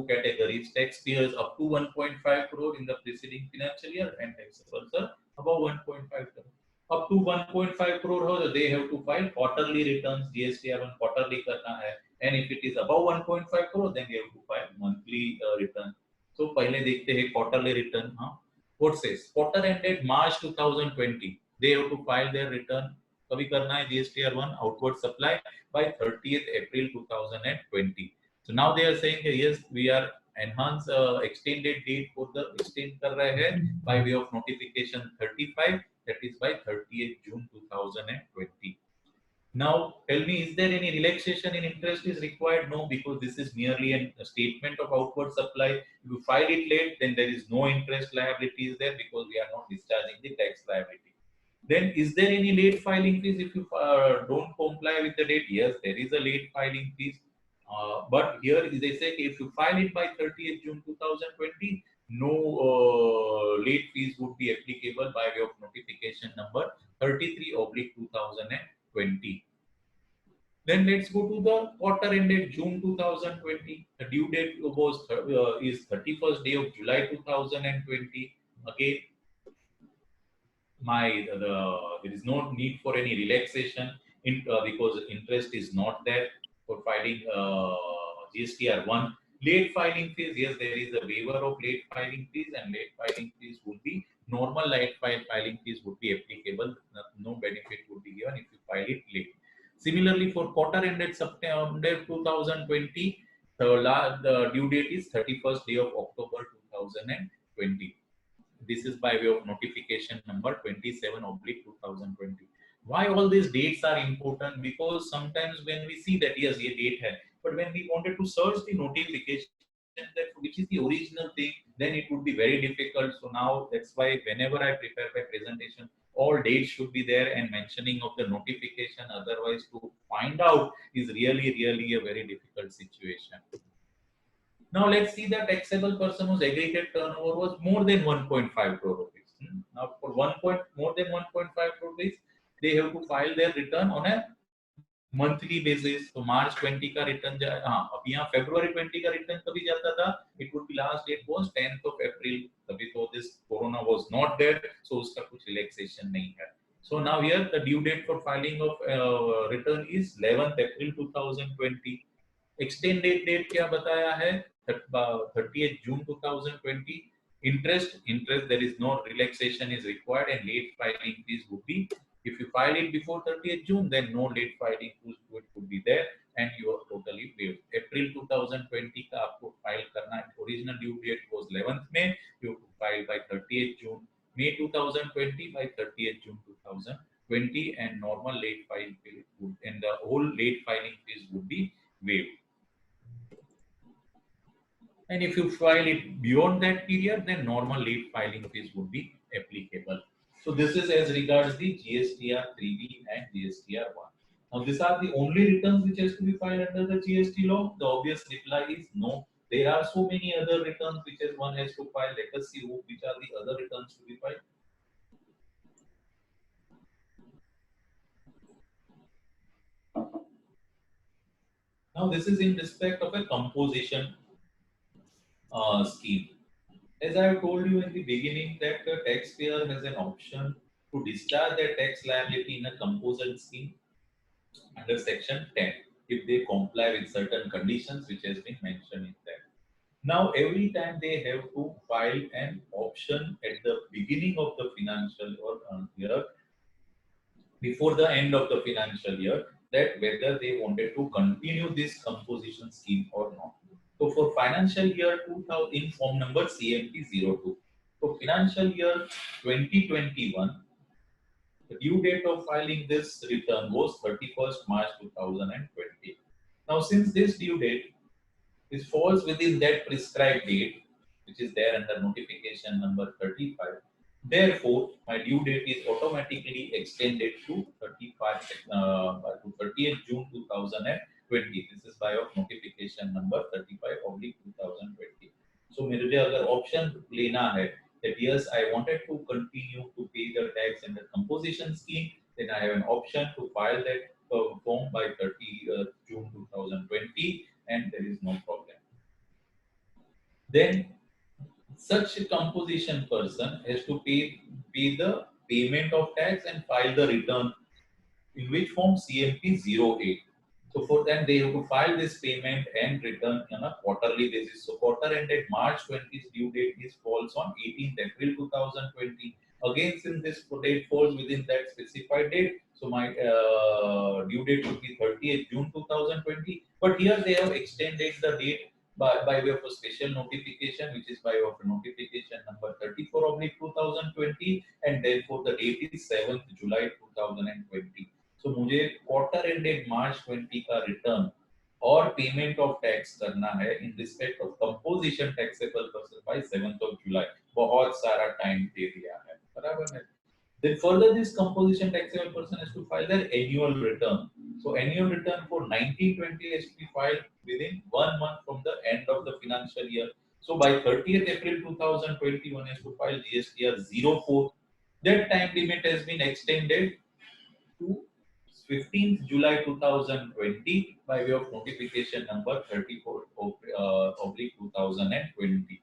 categories. Taxpayers up to 1.5 crore in the preceding financial year and taxpayers above 1.5 crore. Up to 1.5 crore, they have to file quarterly returns. GSTR 1 quarterly karna hai. And if it is above 1.5 crore, then they have to file monthly return. So, पहले देखते हैं quarterly return. What says? Quarter ended March 2020. They have to file their return. कभी करना है GSTR 1 outward supply by 30th April 2020. So now they are saying that yes, we are enhance extended date for the extend कर रहे हैं by way of notification 35, that is by 30th June 2020. Now tell me, is there any relaxation in interest is required? No, because this is merely a statement of outward supply. If you file it late, then there is no interest liability is there because we are not discharging the tax liability. Then is there any late filing fees if you don't comply with the date? Yes, there is a late filing fees. But here they say if you file it by 30th June 2020, no late fees would be applicable by way of notification number 33/2020. Then let's go to the quarter ended June 2020. The due date was is 31st day of July 2020. Again, there is no need for any relaxation because interest is not there for filing GSTR 1. Late filing fees, yes, there is a waiver of late filing fees, and late filing fees would be normal late filing fees would be applicable. No benefit would be given if you file it late. Similarly, for quarter ended September 2020, the due date is 31st day of October 2020. This is by way of notification number 27/2020. Why all these dates are important? Because sometimes when we see that yes, a date hai, but when we wanted to search the notification that which is the original thing, then it would be very difficult. So now that's why whenever I prepare my presentation, all dates should be there and mentioning of the notification. Otherwise, to find out is really a very difficult situation. Now let's see that taxable person whose aggregate turnover was more than 1.5 crore rupees. Now for more than 1.5 crore rupees, they have to file their return on a monthly basis. So March 20 का return अब यहाँ February 20 का return कभी जाता था? It would be last date was 10th of April. तभी तो this corona was not there, so उसका कुछ relaxation नहीं है. So now here the due date for filing of return is 11th April 2020. Extended date क्या बताया है? 30th June 2020. Interest, there is no relaxation is required, and late filing fees would be, if you file it before 30th June, then no late filing fees would be there, and you are totally waived. April 2020 का आपको file करना है. Original due date was 11th May. You have to file by 30th June. May 2020 by 30th June 2020, and normal late filing fee would, and the whole late filing fees would be waived. And if you file it beyond that period, then normal late filing fees would be applicable. So this is as regards the GSTR 3B and GSTR 1. Now these are the only returns which has to be filed under the GST law. The obvious reply is no. There are so many other returns which one has to file. Let us see which are the other returns to be filed. Now this is in respect of a composition scheme. As I have told you in the beginning, that the taxpayer has an option to discharge their tax liability in a composition scheme under section 10 if they comply with certain conditions which has been mentioned in that. Now every time they have to file an option at the beginning of the financial year, before the end of the financial year, that whether they wanted to continue this composition scheme or not. So for financial year 2000, in form number CMP02, so financial year 2021, the due date of filing this return was 31st March 2020. Now since this due date falls within that prescribed date, which is there under notification number 35, therefore my due date is automatically extended to 30th June 2020. This is by of notification number 35/2020. So मुझे अगर option लेना है that yes, I wanted to continue to pay the tax in the composition scheme, then I have an option to file that form by 30th June 2020, and there is no problem. Then such a composition person has to pay the payment of tax and file the return, in which form CMP08. So for them they have to file this payment and return on a quarterly basis. So quarter ended March 20th due date falls on 18th April 2020. Again, since this date falls within that specified date, so my due date would be 30th June 2020. But here they have extended the date by way of a special notification, which is by way of notification number 34/2020, and therefore the date is 7th July 2020. So मुझे quarter ended March 20 का return और payment of tax करना है in respect of composition taxable person by 7th of July. बहुत सारा time दे दिया है, बराबर है. Then further this composition taxable person has to file their annual return. So annual return for 1920 has to be filed within 1 month from the end of the financial year. So by 30th April 2021 has to file GSTR 04. That time limit has been extended to 15th July 2020 by way of notification number 34/2020.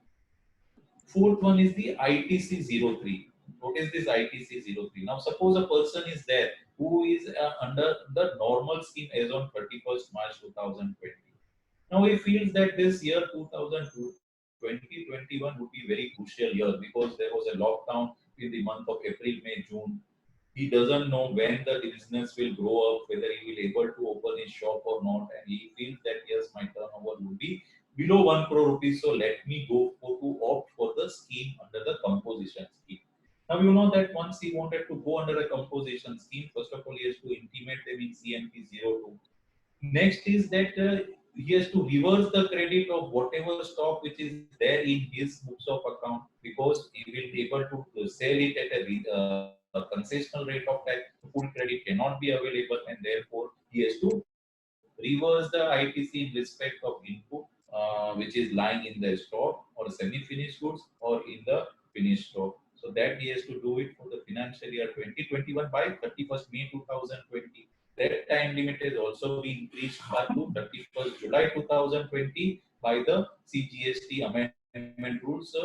Fourth one is the ITC 03. What is this ITC 03? Now suppose a person is there who is under the normal scheme as on 31st March 2020. Now he feels that this year 2021 would be very crucial year because there was a lockdown in the month of April, May, June. He doesn't know when the business will grow up, whether he will able to open his shop or not, and he feels that yes, my turnover will be below 1 crore rupees, so let me go to opt for the scheme under the composition scheme. Now you know that once he wanted to go under a composition scheme, first of all he has to intimate them in CMP02. Next is that he has to reverse the credit of whatever stock which is there in his books of account, because he will be able to sell it at a concessional rate of tax. Full credit cannot be available, and therefore he has to reverse the ITC in respect of input which is lying in the stock or semi-finished goods or in the finished stock. So that he has to do it for the financial year 2021 by 31st May 2020. That time limit has also been increased to 31st July 2020 by the CGST amendment rules,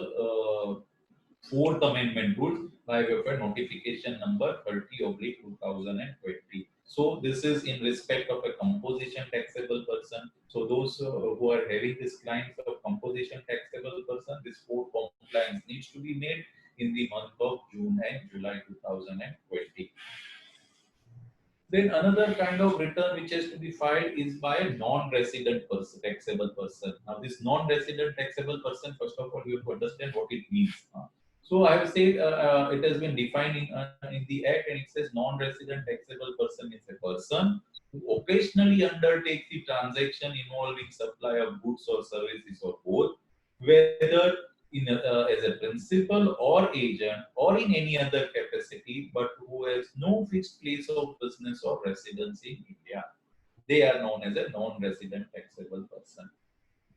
fourth amendment rules by way of a notification number 30/2020. So this is in respect of a composition taxable person. So those who are having this clients of composition non-position taxable person, this code compliance needs to be made in the month of June and July 2020. Then another kind of return which has to be filed is by a non-resident person, taxable person. Now this non-resident taxable person, first of all, you have to understand what it means. So I have said it has been defined in the Act, and it says non-resident taxable person is a person who occasionally undertakes the transaction involving supply of goods or services or both, whether as a principal or agent or in any other capacity, but who has no fixed place of business or residence in India. They are known as a non-resident taxable person.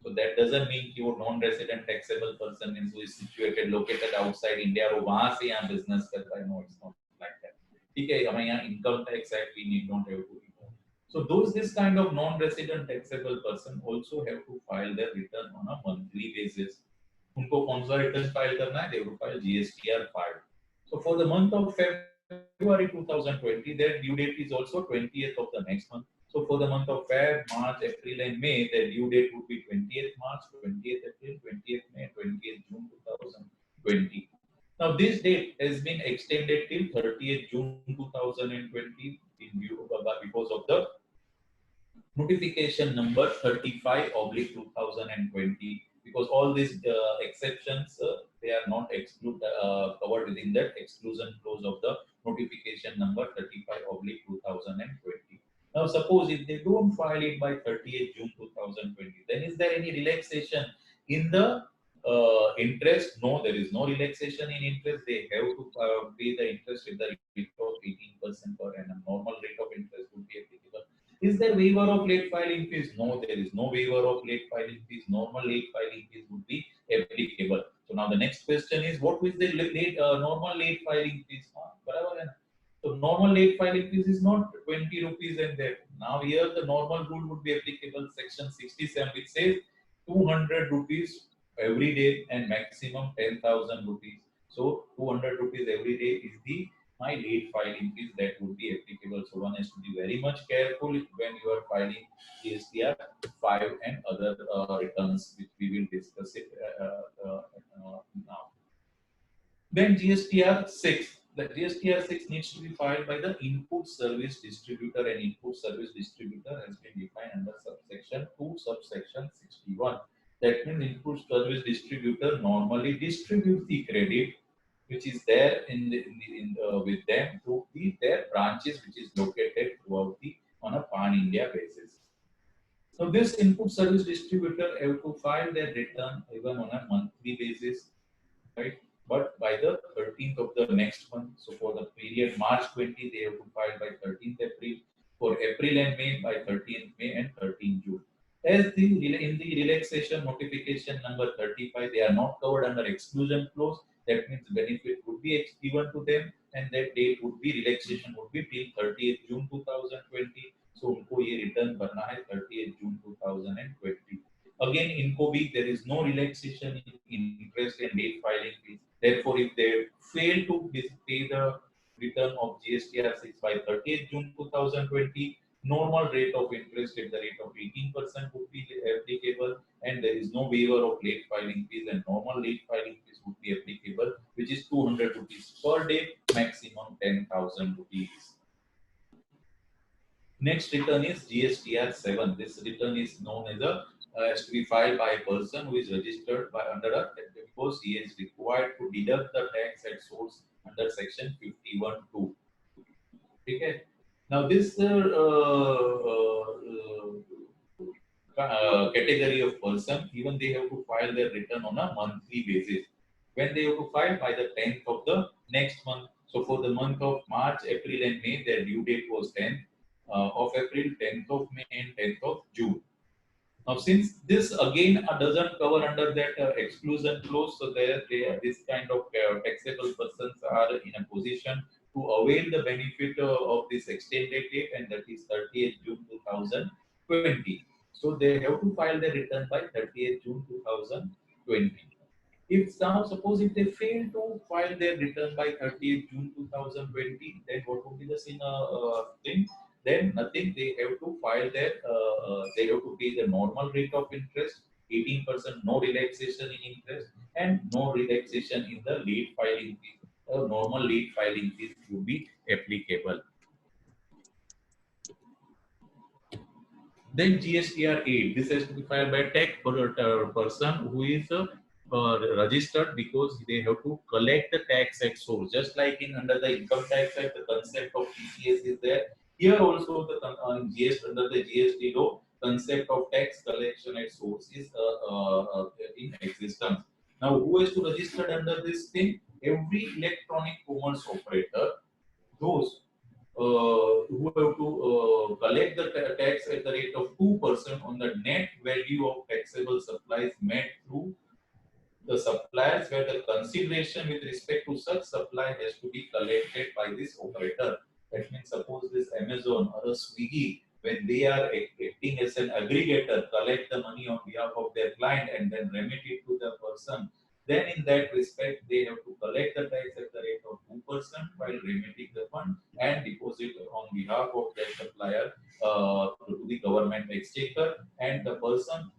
So that doesn't mean your non-resident taxable person means who is situated, located outside India और वहाँ से यहाँ business करता है. No, it's not like that. ठीक है, हमें यहाँ income tax act we need not have to remove. So this kind of non-resident taxable person also have to file their return on a monthly basis. उनको कौन सा return file करना है? They have to file GSTR 5. So for the month of February 2020, their due date is also 20th of the next month. So for the month of Feb, March, April, and May, their due date would be 20th March, 20th April, 20th May, 20th June 2020. Now this date has been extended till 30th June 2020 in view of, because of the notification number 35/2020, because all these exceptions they are not covered within that exclusion clause of the notification number 35/2020. Now suppose if they don't file it by 30th June 2020, then is there any relaxation in the interest? No, there is no relaxation in interest. They have to pay the interest with the rate of 18% per annum. Normal rate of interest would be applicable. Is there waiver of late filing fees? No, there is no waiver of late filing fees. Normal late filing fees would be applicable. So now the next question is, what is the normal late filing fees? So normal late filing fees is not 20 rupees and there. Now here the normal rule would be applicable. Section 67, which says 200 rupees every day and maximum 10,000 rupees. So 200 rupees every day is the my late filing fees that would be applicable. So one has to be very much careful when you are filing GSTR 5 and other returns, which we will discuss it now. Then GSTR 6. The GSTR 6 needs to be filed by the input service distributor, and input service distributor has been defined under subsection 2, subsection 61. That means input service distributor normally distributes the credit which is there with them to their branches, which is located throughout on a pan-India basis. So this input service distributor have to file their return even on a monthly basis, right? But by the 13th of the next month. So for the period March 20, they have to file by 13th April. For April and May by 13th May and 13th June. As in the relaxation notification number 35, they are not covered under exclusion clause. That means benefit would be given to them, and that date would be relaxation would be till 30th June 2020. So उनको ये return भरना है 30th June 2020. Again, in COVID, there is no relaxation in interest and late filing fees. Therefore, if they fail to pay the return of GSTR 6 by 30th June 2020, normal rate of interest at the rate of 18% would be applicable, and there is no waiver of late filing fees, and normal late filing fees would be applicable, which is 200 rupees per day, maximum 10,000 rupees. Next return is GSTR 7. This return is known as has to be filed by a person who is registered by under a, because he is required to deduct the tax at source under section 51(2). Okay. Now this category of person, even they have to file their return on a monthly basis. When they have to file by the 10th of the next month. So for the month of March, April, and May, their due date was 10th of April, 10th of May, and 10th of June. Now, since this again doesn't cover under that exclusion clause, so this kind of taxable persons are in a position to avail the benefit of this extended date, and that is 30th June 2020. So they have to file their return by 30th June 2020. If now suppose if they fail to file their return by 30th June 2020, then what would be the thing? Then nothing. They have to file their. They have to pay the normal rate of interest 18%, no relaxation in interest, and no relaxation in the late filing fee. Normal late filing fees would be applicable. Then GSTR 8, this has to be filed by tax person who is registered, because they have to collect the tax at source. Just like in under the Income Tax Act, the concept of TCS is there. Here also, the under the GST law, concept of tax collection at source is in existence. Now, who is to register under this thing? Every electronic commerce operator, those who have to collect the tax at the rate of 2% on the net value of taxable supplies made through the suppliers, where the consideration with respect to such supply has to be collected by this operator. That means, suppose this Amazon or a Swiggy, when they are acting as an aggregator, collect the money on behalf of their client and then remit it to the person, then in that respect, they have to collect the tax at the rate of 2% while remitting the fund and deposit on behalf of that supplier to the government exchequer, and the person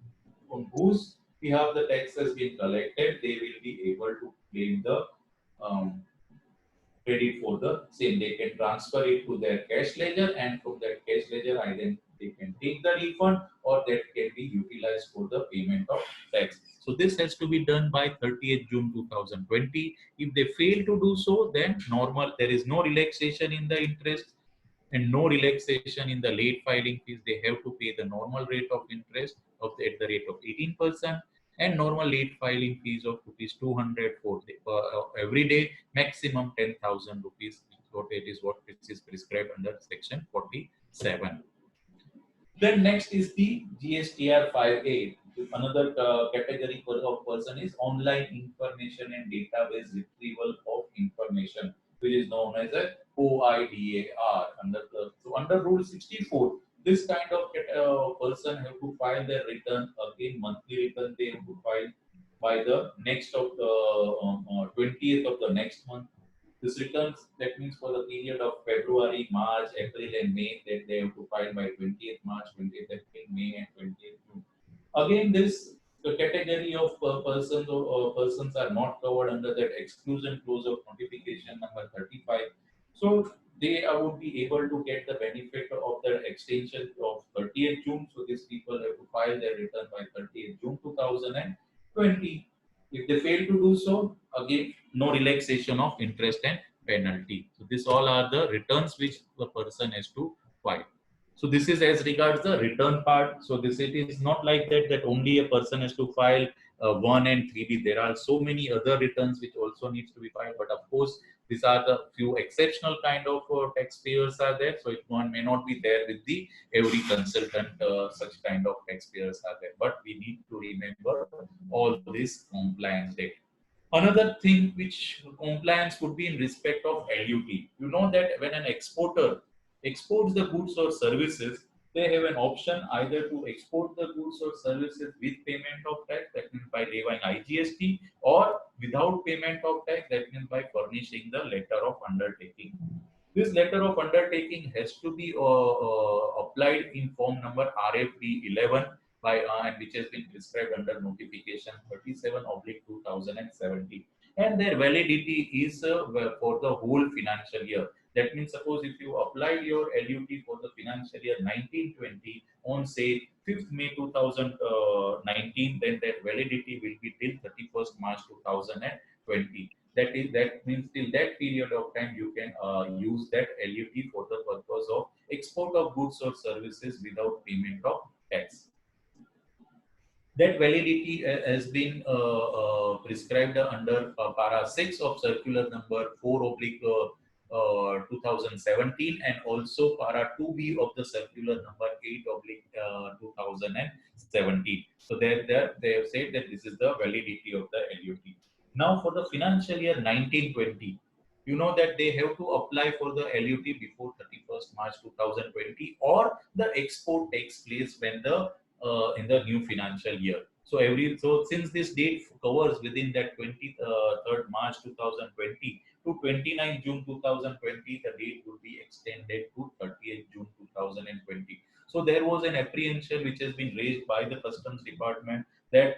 on whose behalf the tax has been collected, they will be able to claim the credit for the same. They can transfer it to their cash ledger, and from that cash ledger, either they can take the refund or that can be utilized for the payment of tax. So this has to be done by 30th June 2020. If they fail to do so, then there is no relaxation in the interest and no relaxation in the late filing fees. They have to pay the normal rate of interest at the rate of 18%, and normal late filing fees of rupees 200 for every day, maximum 10,000 rupees. What is prescribed under section 47. Then next is the GSTR 5A. Another category of person is online information and database retrieval of information, which is known as a OIDAR. Under Rule 64, this kind of person have to file their return again, monthly return. They have to file by the next of the 20th of the next month. This returns, that means for the period of February, March, April, and May, that they have to file by 20th March, 20th April, May, and 20th June. Again, this the category of persons are not covered under that exclusion clause of notification number 35. So they would be able to get the benefit of the extension of 30th June. So these people have to file their return by 30th June 2020. If they fail to do so, again, no relaxation of interest and penalty. So these all are the returns which the person has to file. So this is as regards the return part. So this it is not like that only a person has to file 1 and 3B. There are so many other returns which also needs to be filed. But of course, these are the few exceptional kind of taxpayers are there. So one may not be there with the every consultant. Such kind of taxpayers are there. But we need to remember all this compliance date. Another thing which compliance would be in respect of LUT. You know that when an exporter exports the goods or services, they have an option either to export the goods or services with payment of tax, that means by levying IGST, or without payment of tax, that means by furnishing the letter of undertaking. This letter of undertaking has to be applied in form number RFD 11 by and which has been prescribed under notification 37/2017, and their validity is for the whole financial year. That means, suppose if you apply your LUT for the financial year 1920 on say 5th May 2019, then that validity will be till 31st March 2020. That means till that period of time you can use that LUT for the purpose of export of goods or services without payment of tax. That validity has been prescribed under para 6 of circular number 4/2017, and also para 2B of the circular number 8/2017. So they have said that this is the validity of the LUT. Now for the financial year 1920, you know that they have to apply for the LUT before 31st March 2020, or the export takes place when the in the new financial year. So since this date covers within that 23rd March 2020 to 29th June 2020, the date would be extended to 30th June 2020. So there was an apprehension which has been raised by the Customs Department that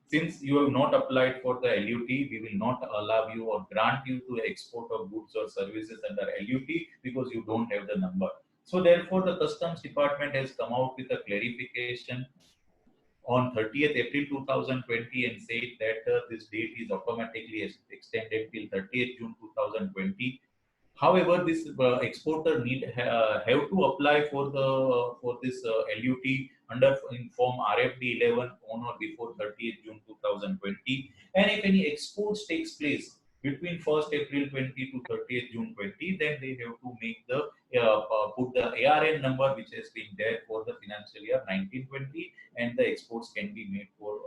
since you have not applied for the LUT, we will not allow you or grant you to export of goods or services under LUT because you don't have the number. So therefore, the Customs Department has come out with a clarification on 30th April 2020 and said that this date is automatically extended till 30th June 2020. However, this exporter have to apply for this LUT under in form RFD 11 on or before 30th June 2020. And if any exports takes place between 1st April 20 to 30th June 20, then they have to make the put the ARN number which has been there for the financial year 1920, and the exports can be made for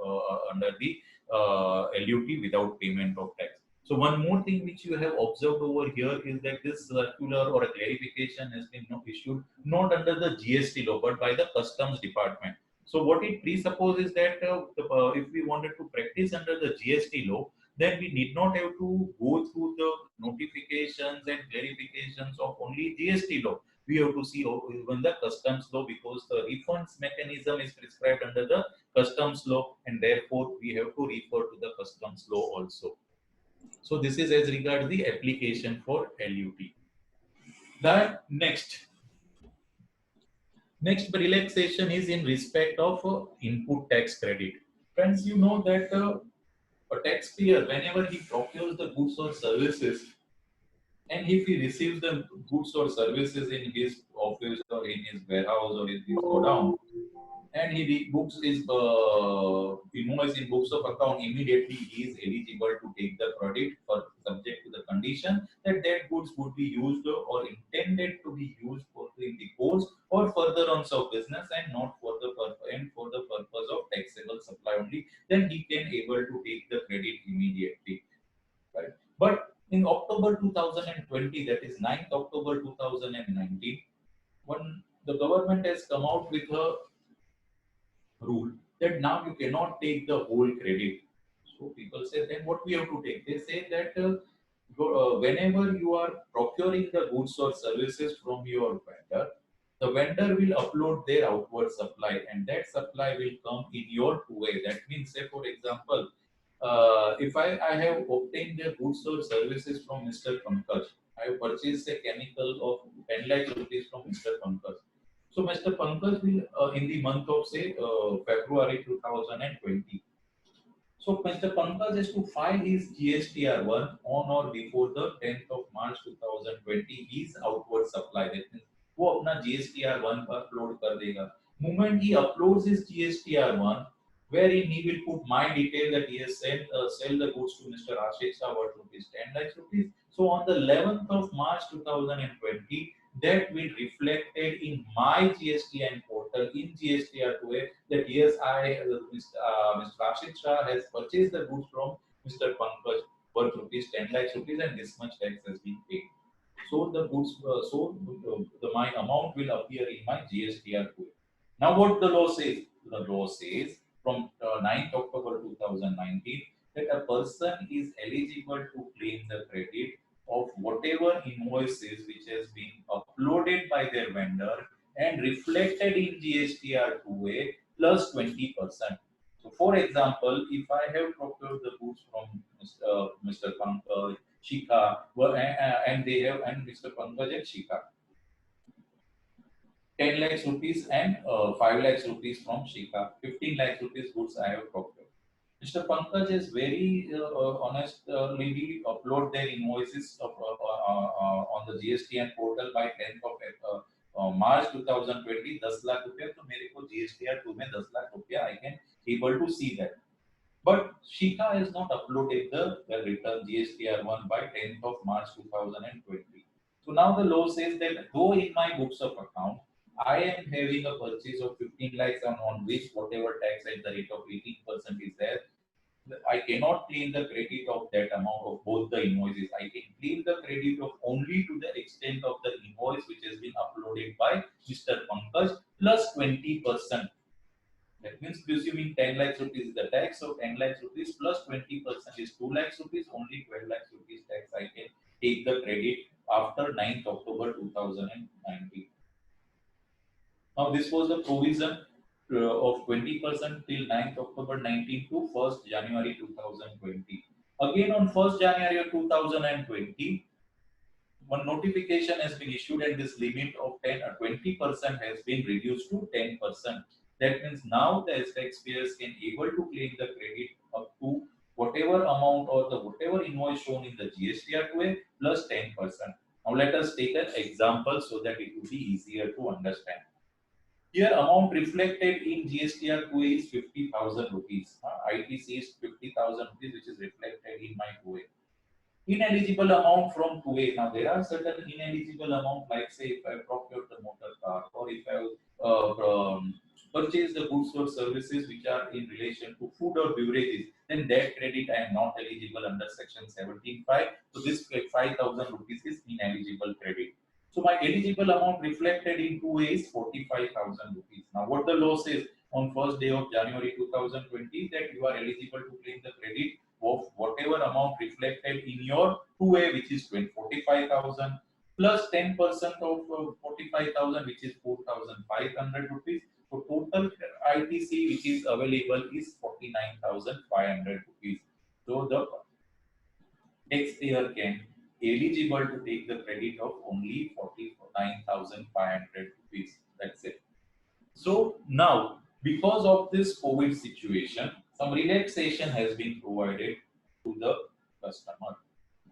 under the LUT without payment of tax. So one more thing which you have observed over here is that this circular or a clarification has been issued not under the GST law but by the Customs Department. So what it presupposes that if we wanted to practice under the GST law, then we need not have to go through the notifications and clarifications of only GST law. We have to see even the customs law because the refunds mechanism is prescribed under the customs law, and therefore we have to refer to the customs law also. So this is as regards the application for LUT. The next relaxation is in respect of input tax credit. Friends, you know that a taxpayer, whenever he procures the goods or services, and if he receives the goods or services in his office or in his warehouse or in his godown, and he books his invoice in books of account, immediately he is eligible to take the credit for subject to the condition that goods would be used or intended to be used for in the course or furtherance of business and not for the purpose of taxable supply only. Then he can able to take the credit immediately, right? But in October 2020, that is 9th October 2019, when the government has come out with a rule that now you cannot take the whole credit. So people say, then what we have to take? They say that whenever you are procuring the goods or services from your vendor, the vendor will upload their outward supply, and that supply will come in your two-way. That means, say for example, if I have obtained the goods or services from Mr. Pankaj, I have purchased a chemical of 10 lakh rupees from Mr. Pankaj. So Mr. Pankaj will, in the month of say February 2020. So Mr. Pankaj has to file his GSTR1 on or before the 10th of March 2020. His outward supply, that means वो अपना GSTR1 पर upload कर देगा. Moment he uploads his GSTR1, wherein he will put my detail that he has sell the goods to Mr. Ashish Shah worth rupees 10 lakhs rupees. So on the 11th of March 2020, that will reflected in my GSTN portal in GSTR2A that yes, Mr. Rashid Shah has purchased the goods from Mr. Pankaj worth rupees 10 lakhs rupees and this much tax has been paid. So the goods, my amount will appear in my GSTR2A. Now what the law says? The law says from 9th October 2019 that a person is eligible to claim the credit of whatever invoices which has been uploaded by their vendor and reflected in GSTR2A plus 20%. So, for example, if I have procured the goods from Mr. Pankaj, Shikha, and they have and Mr. Pankaj and Shikha, 10 lakhs rupees and 5 lakhs rupees from Shikha, 15 lakhs rupees goods I have procured. Mr. Pankaj is very honestly upload their invoices on the GSTN portal by 10th of March 2020, 10 lakh रुपया. तो मेरे को GSTR2 में 10 lakh रुपया I can able to see that. But Shikha has not uploaded the return GSTR1 by 10th of March 2020. So now the law says that though in my books of account I am having a purchase of 15 lakhs on which whatever tax at the rate of 18% is there, I cannot claim the credit of that amount of both the invoices. I can claim the credit of only to the extent of the invoice which has been uploaded by Mr. Pankaj plus 20%. That means presuming 10 lakhs rupees is the tax, so 10 lakhs rupees plus 20% is 2 lakhs rupees, only 12 lakhs rupees tax I can take the credit after 9th October 2019. Now this was the provision of 20% till 9th October 19 to 1st January 2020. Again on 1st January of 2020, one notification has been issued and this limit of 20% has been reduced to 10%. That means now the taxpayers can able to claim the credit up to whatever amount or the whatever invoice shown in the GSTR2A plus 10%. Now let us take an example so that it will be easier to understand. Here amount reflected in GSTR2A is 50,000 rupees. ITC is 50,000 rupees which is reflected in my 2A. Ineligible amount from 2A. Now there are certain ineligible amount, like say if I procured the motor car or if I purchased the goods or services which are in relation to food or beverages, then that credit I am not eligible under section 17(5). So this 5,000 rupees is ineligible credit. So my eligible amount reflected in 2A is 45,000 rupees. Now what the law says on first day of January 2020 that you are eligible to claim the credit of whatever amount reflected in your 2A, which is 45,000 plus 10% of 45,000, which is 4,500 rupees. So total ITC which is available is 49,500 rupees. So the taxpayer can eligible to take the credit of only 49,500 rupees. That's it. So now, because of this COVID situation, some relaxation has been provided to the customer,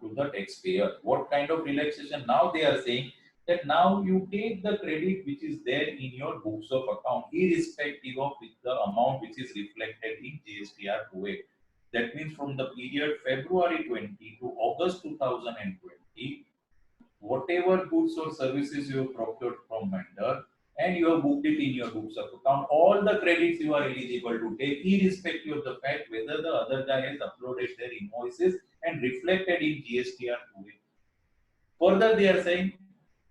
to the taxpayer. What kind of relaxation? Now they are saying that now you take the credit which is there in your books of account, irrespective of the amount which is reflected in GSTR2A. That means from the period February 20 to August 2020, whatever goods or services you have procured from vendor and you have booked it in your books of account, all the credits you are eligible to take, irrespective of the fact whether the other guy has uploaded their invoices and reflected in GSTR2A. Further, they are saying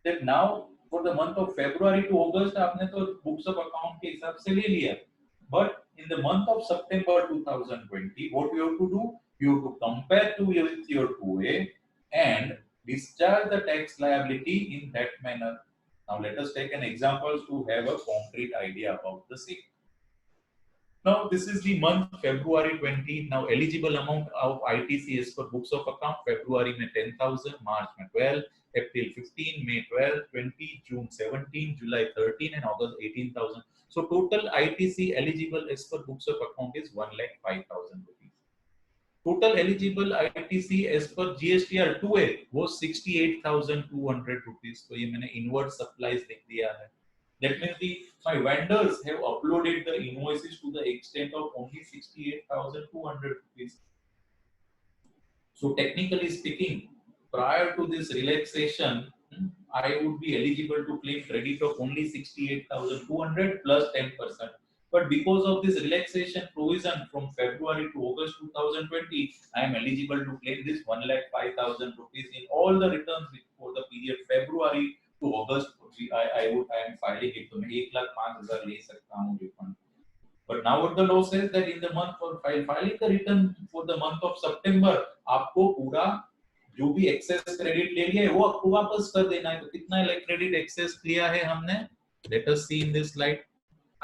that now for the month of February to August, आपने तो books of account के हिसाब से ले लिया, but in the month of September 2020, what you have to do? You have to compare to with your 2A and discharge the tax liability in that manner. Now let us take an example to have a concrete idea about the same. Now this is the month February 20. Now eligible amount of ITC is for books of account February में 10,000, March में 12, April 15, May 12, 20, June 17, July 13 and August 18,000. So total ITC eligible as per books of account is 1,05,000 rupees. Total eligible ITC as per GSTR 2A was 68,200 rupees. So ये मैंने inward supplies लिख दिया है. That means my vendors have uploaded the invoices to the extent of only 68,200 rupees. So technically speaking, prior to this relaxation, I would be eligible to claim credit of only 68,200 plus 10%. But because of this relaxation provision from February to August 2020, I am eligible to claim this 1,05,000 rupees in all the returns for the period February to August. I am filing it. तो मैं 1,05,000 ले सकता हूँ refund. But now what the law says that in the month for filing the return for the month of September, आपको पूरा जो भी excess credit ले लिया है वो आपको वापस कर देना है. तो कितना credit excess लिया है हमने? Let us see in this slide.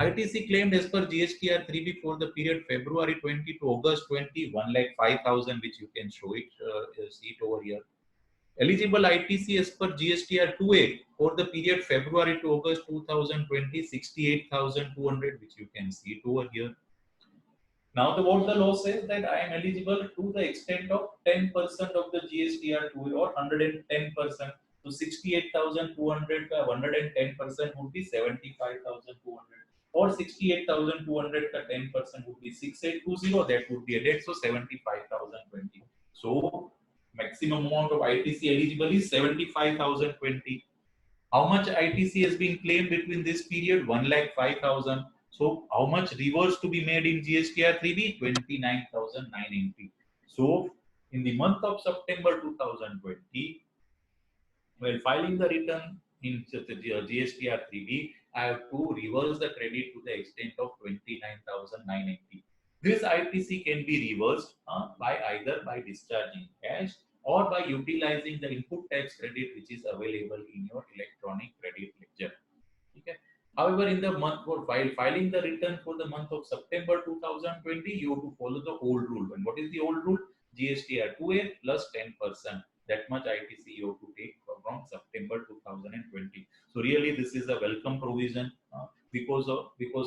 ITC claimed as per GSTR 3B for the period February 20 to August 20, 1,05,000, which you can show it, see it over here. Eligible ITC as per GSTR 2A for the period February to August 2020, 68,200, which you can see it over here. Now what the law says that I am eligible to the extent of 10% of the GSTR 2A or 110%. So 68,200 ka 110% would be 75,200. Or 68,200 ka 10% would be 6820. That would be a rate, so 75,020. So maximum amount of ITC eligible is 75,020. How much ITC has been claimed between this period? 1,05,000. So how much reverse to be made in GSTR 3B? 29,980. So in the month of September 2020, while filing the return in GSTR 3B, I have to reverse the credit to the extent of 29,980. This ITC can be reversed by either by discharging cash or by utilizing the input tax credit which is available in your electronic credit ledger. Okay. However, in the month for filing the return for the month of September 2020, you have to follow the old rule. And what is the old rule? GSTR 2A plus 10%. That much ITC you have to take from September 2020. So really, this is a welcome provision because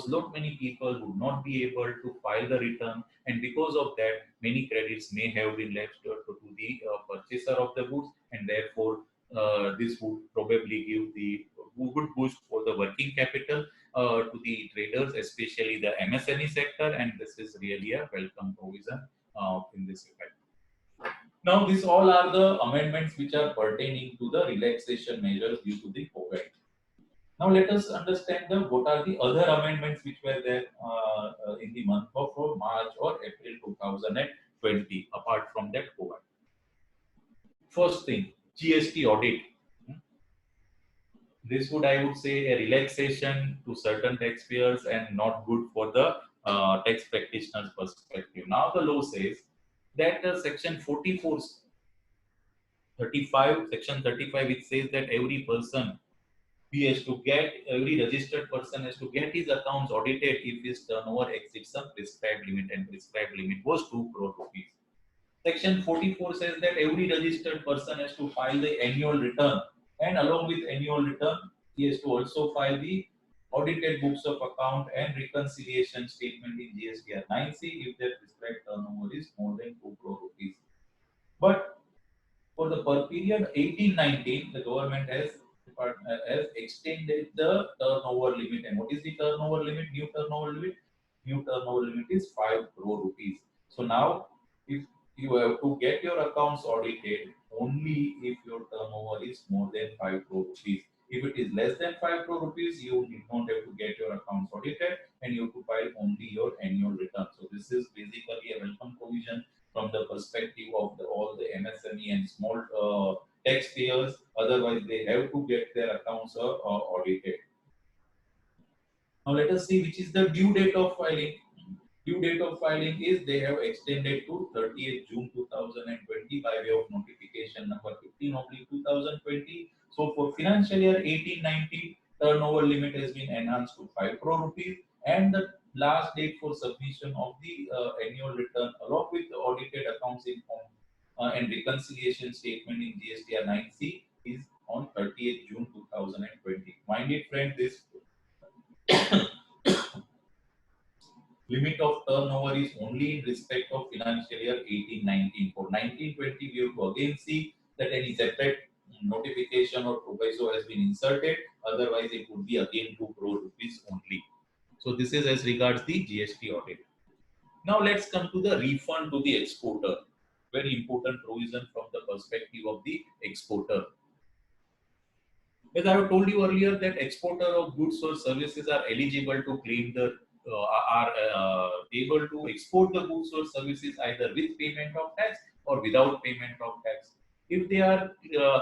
lot many people would not be able to file the return, and because of that, many credits may have been left to the purchaser of the goods, and therefore this would probably give the good boost for the working capital to the traders, especially the MSME sector, and this is really a welcome provision in this effect. Now, these all are the amendments which are pertaining to the relaxation measures due to the COVID. Now, let us understand what are the other amendments which were there in the month of March or April 2020, apart from that COVID. First thing, GST audit. This would, I would say, a relaxation to certain taxpayers and not good for the tax practitioner's perspective. Now, the law says that section 44, 35, section 35, it says that every registered person has to get his accounts audited if his turnover exceeds some prescribed limit, and prescribed limit was 2 crore rupees. Section 44 says that every registered person has to file the annual return, and along with annual return, he has to also file the audited books of account and reconciliation statement in GSTR 9C if their prescribed turnover is more than 2 crore rupees. But for the per period 18-19, the government has extended the turnover limit. And what is the turnover limit? New turnover limit? New turnover limit is 5 crore rupees. So now, if you have to get your accounts audited only if your turnover is more than 5 crore rupees. If it is less than 5 crore rupees, you need not have to get your accounts audited, and you have to file only your annual return. So this is basically a welcome provision from the perspective of all the MSME and small taxpayers. Otherwise, they have to get their accounts audited. Now, let us see which is the due date of filing. Due date of filing is they have extended to 30th June 2020 by way of notification number 15/2020. So for financial year 18-19, turnover limit has been enhanced to 5 crore rupees, and the last date for submission of the annual return along with the audited accounts in form and reconciliation statement in GSTR 9C is on 30th June 2020. Mind it, friend, this limit of turnover is only in respect of financial year 18-19. For 19-20, we have to again see that any separate notification or proviso has been inserted. Otherwise, it would be again 2 crore rupees only. So this is as regards the GST audit. Now let's come to the refund to the exporter. Very important provision from the perspective of the exporter. As I have told you earlier, that exporter of goods or services are eligible to claim able to export the goods or services either with payment of tax or without payment of tax. If they are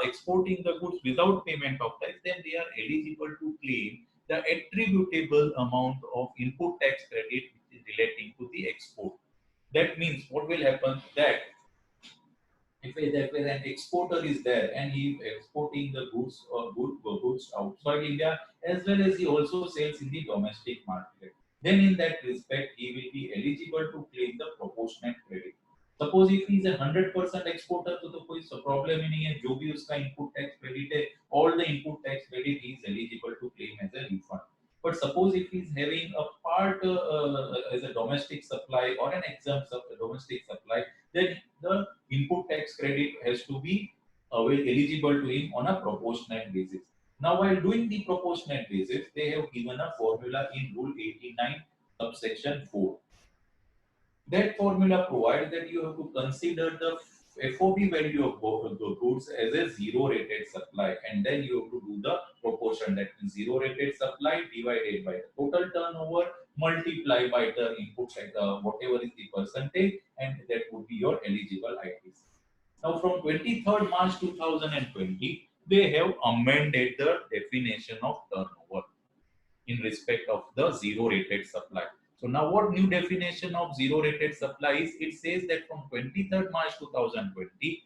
exporting the goods without payment of tax, then they are eligible to claim the attributable amount of input tax credit which is relating to the export. That means what will happen that if an exporter is there and he is exporting the goods or goods outside India, as well as he also sells in the domestic market, then in that respect he will be eligible to claim the proportionate credit. Suppose if he is a 100% exporter, तो कोई problem ही नहीं है, जो भी उसका input tax credit है, all the input tax credit he is eligible to claim as a refund. But suppose if he is having a part as a domestic supply or an exempt domestic supply, then the input tax credit has to be eligible to him on a proportionate basis. Now, while doing the proportionate basis, they have given a formula in Rule 89, subsection 4. That formula provides that you have to consider the FOB value of the goods as a zero rated supply, and then you have to do the proportion, that means zero rated supply divided by the total turnover multiplied by the input whatever is the percentage, and that would be your eligible ITC. Now from 23rd March 2020, they have amended the definition of turnover in respect of the zero rated supply. So now what new definition of zero rated supply is? It says that from 23rd March 2020,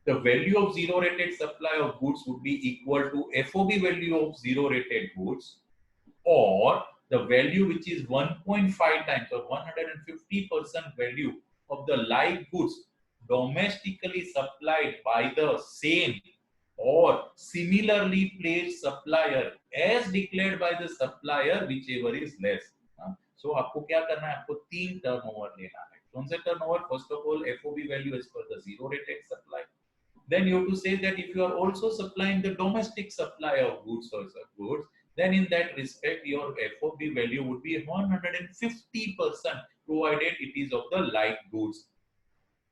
the value of zero rated supply of goods would be equal to FOB value of zero rated goods or the value which is 1.5 times or 150% value of the like goods domestically supplied by the same or similarly placed supplier as declared by the supplier, whichever is less. So आपको क्या करना है, आपको तीन turnover लेना है. कौन से turnover? First of all FOB value as per the zero rated supply. Then you have to say that if you are also supplying the domestic supply of goods or goods, then in that respect your FOB value would be 150% provided it is of the like goods.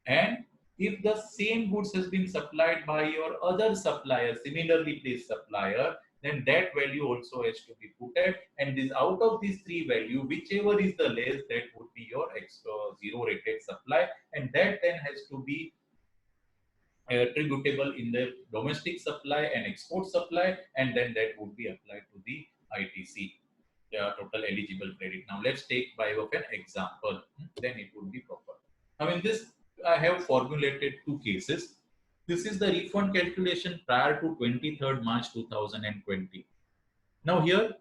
And if the same goods has been supplied by your other supplier, similarly placed supplier, then that value also has to be put at, and this out of these three value, whichever is the less, that would be your zero rated supply, and that then has to be attributable in the domestic supply and export supply, and then that would be applied to the ITC, total eligible credit. Now let's take by way of an example, then it would be proper. Now in this I have formulated two cases. This is the refund calculation prior to 23rd March 2020. Now here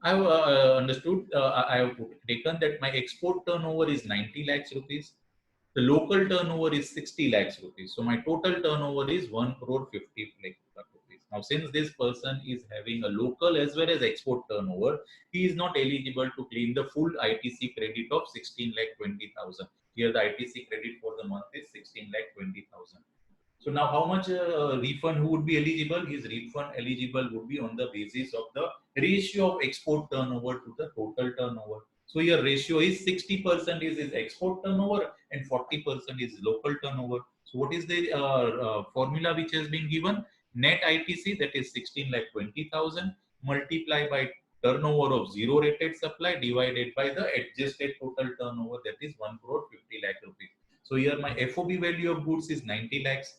I have understood, I have taken that my export turnover is 90 lakhs rupees. The local turnover is 60 lakhs rupees. So my total turnover is 1 crore 50 lakh rupees. Now, since this person is having a local as well as export turnover, he is not eligible to claim the full ITC credit of 16 lakh 20,000. Here the ITC credit for the month is 16 lakh 20,000. So now how much refund would be eligible? His refund eligible would be on the basis of the ratio of export turnover to the total turnover. So your ratio is 60% is his export turnover and 40% is local turnover. So what is the formula which has been given? Net ITC, that is 16 lakh 20,000, multiplied by turnover of zero rated supply divided by the adjusted total turnover, that is 1 crore 50 lakh rupees. So here my FOB value of goods is 90 lakhs.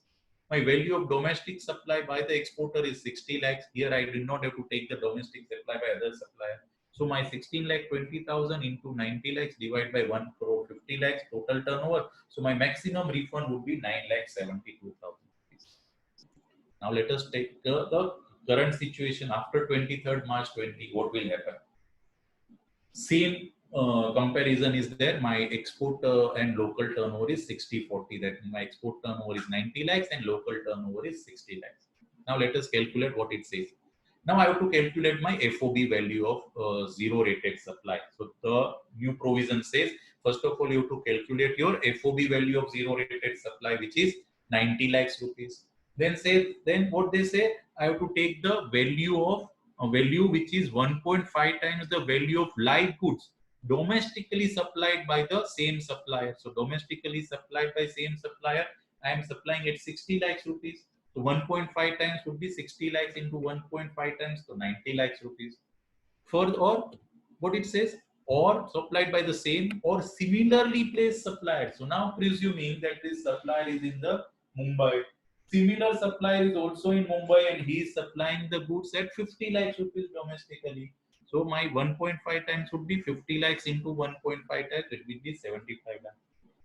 My value of domestic supply by the exporter is 60 lakhs. Here I did not have to take the domestic supply by other supplier. So my 16 lakh 20,000 into 90 lakhs divided by 1 crore 50 lakhs total turnover. So my maximum refund would be 9 lakh 72,000. Now let us take the current situation after 23rd March 20. What will happen? Same comparison is there. My export and local turnover is 60-40. That my export turnover is 90 lakhs and local turnover is 60 lakhs. Now let us calculate what it says. Now I have to calculate my FOB value of zero rated supply. So the new provision says, first of all, you have to calculate your FOB value of zero rated supply, which is 90 lakhs rupees. Then what they say, I have to take the value of a value which is 1.5 times the value of live goods domestically supplied by the same supplier. So domestically supplied by same supplier, I am supplying at 60 lakhs rupees. So 1.5 times would be 60 lakhs into 1.5 times, so 90 lakhs rupees. Further, or what it says, or supplied by the same or similarly placed supplier. So now presuming that this supplier is in the Mumbai, similar supplier is also in Mumbai and he is supplying the goods at 50 lakhs rupees domestically. So my 1.5 times would be 50 lakhs into 1.5 times, it will be 75 lakhs.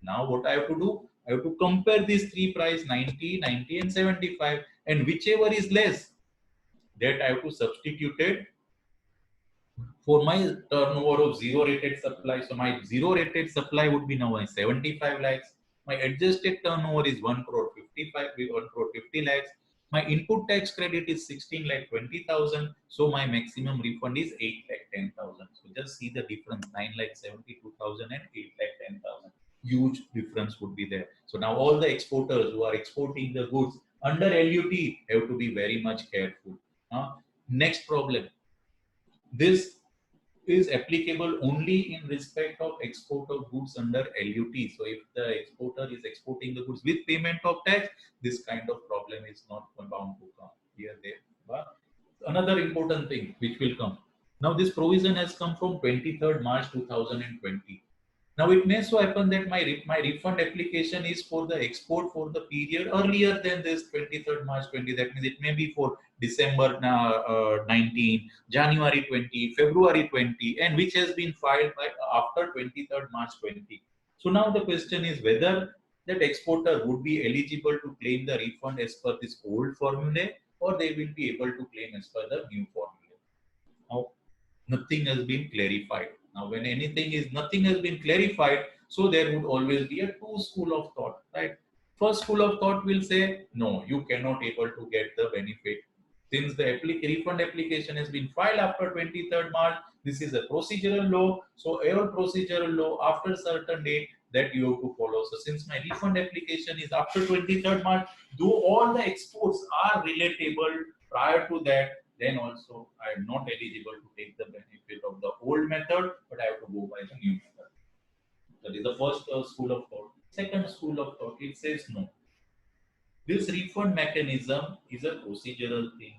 Now what I have to do? I have to compare these three price 90, 90 and 75, and whichever is less, that I have to substitute it for my turnover of zero rated supply. So my zero rated supply would be now 75 lakhs. My adjusted turnover is 1 crore 50 lakhs. My input tax credit is 16 lakh 20,000. So my maximum refund is 8 lakh 10,000. So just see the difference, 9 lakh 72,000 and 8 lakh 10,000. Huge difference would be there. So now all the exporters who are exporting the goods under LUT have to be very much careful. Next problem. This is applicable only in respect of export of goods under LUT. So if the exporter is exporting the goods with payment of tax, this kind of problem is not bound to come here. There. But another important thing which will come. Now this provision has come from 23rd March 2020. Now it may so happen that my refund application is for the export for the period earlier than this 23rd March 20. That means it may be for December 19, January 20, February 20, and which has been filed by after 23rd March 20. So now the question is whether that exporter would be eligible to claim the refund as per this old formula, or they will be able to claim as per the new formula. Now, nothing has been clarified. Now, when nothing has been clarified, so there would always be a two school of thought, right? First school of thought will say, no, you cannot able to get the benefit. Since the refund application has been filed after 23rd March, this is a procedural law. So, your procedural law after certain date that you have to follow. So, since my refund application is after 23rd March, though all the exports are relatable prior to that, then also I am not eligible to take the benefit of the old method, but I have to go by the new method. That is the first school of thought. Second school of thought, it says no. This refund mechanism is a procedural thing.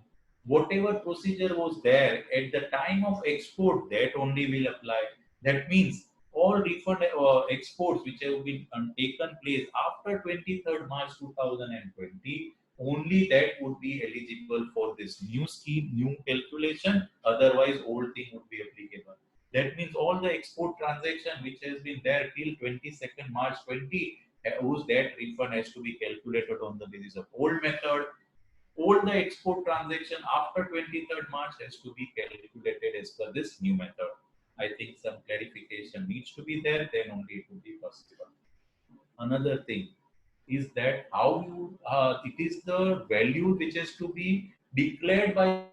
Whatever procedure was there at the time of export, that only will apply. That means all refund exports which have been taken place after 23rd March 2020, only that would be eligible for this new scheme, new calculation. Otherwise, old thing would be applicable. That means all the export transaction which has been there till 22nd March 20, whose that refund has to be calculated on the basis of old method. All the export transaction after 23rd March has to be calculated as per this new method. I think some clarification needs to be there, then only it will be possible. Another thing is that how you, it is the value which has to be declared by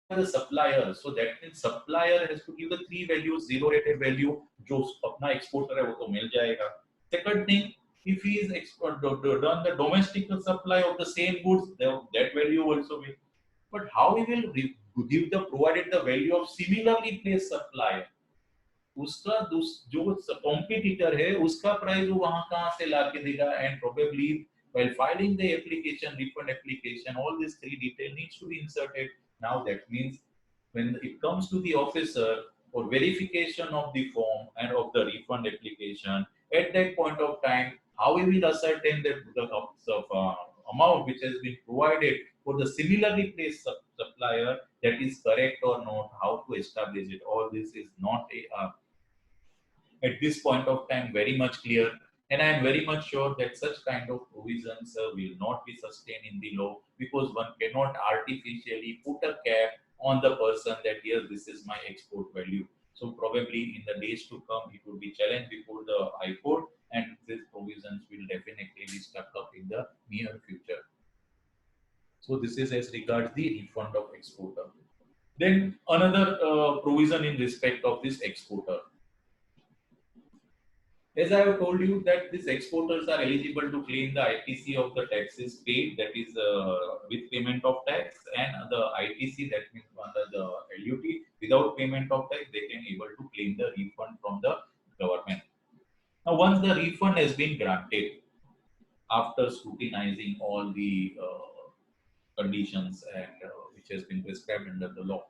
the supplier. So that means supplier has to give the three values, zero rated value, जो अपना exporter है वो तो मिल जाएगा. Second thing, if he is done the domestic supply of the same goods, that value also will. But how he will give the provided the value of similarly placed supplier? उसका जो competitor है उसका price वो वहां कहां से लाके देगा? And probably while filing the application, refund application, all these three detail needs to be inserted. Now that means when it comes to the officer for verification of the form and of the refund application, at that point of time, how we will ascertain that the amount which has been provided for the similarly placed supplier, that is correct or not? How to establish it? All this is not at this point of time very much clear, and I am very much sure that such kind of provisions will not be sustained in the law, because one cannot artificially put a cap on the person that yes, this is my export value. So probably in the days to come it will be challenged before the High Court, and these provisions will definitely be stuck up in the near future. So this is as regards the refund of exporter. Then another provision in respect of this exporter. As I have told you that these exporters are eligible to claim the ITC of the taxes paid, that is with payment of tax, and the ITC, that means under the LUT, without payment of tax, they can able to claim the refund from the government. Now, once the refund has been granted, after scrutinizing all the conditions and which has been prescribed under the law,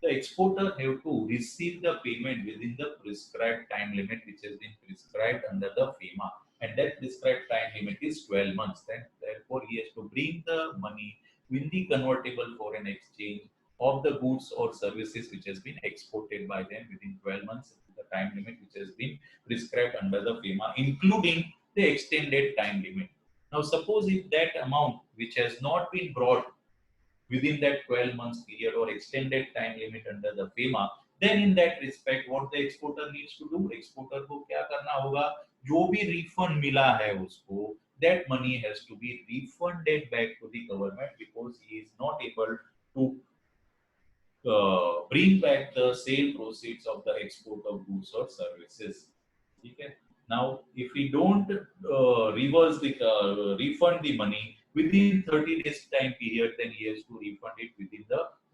the exporter have to receive the payment within the prescribed time limit which has been prescribed under the FEMA, and that prescribed time limit is 12 months. Then therefore he has to bring the money in the convertible foreign exchange of the goods or services which has been exported by them within 12 months, the time limit which has been prescribed under the FEMA, including the extended time limit. Now suppose if that amount which has not been brought within that 12 months period or extended time limit under the FEMA, then in that respect what the exporter needs to do, exporter को क्या करना होगा? जो भी refund मिला है उसको, that money has to be refunded back to the government, because he is not able to bring back the sale proceeds of the export of goods or services. Okay? Now, if we don't reverse the refund the money within 30 days time period, then he has to refund it within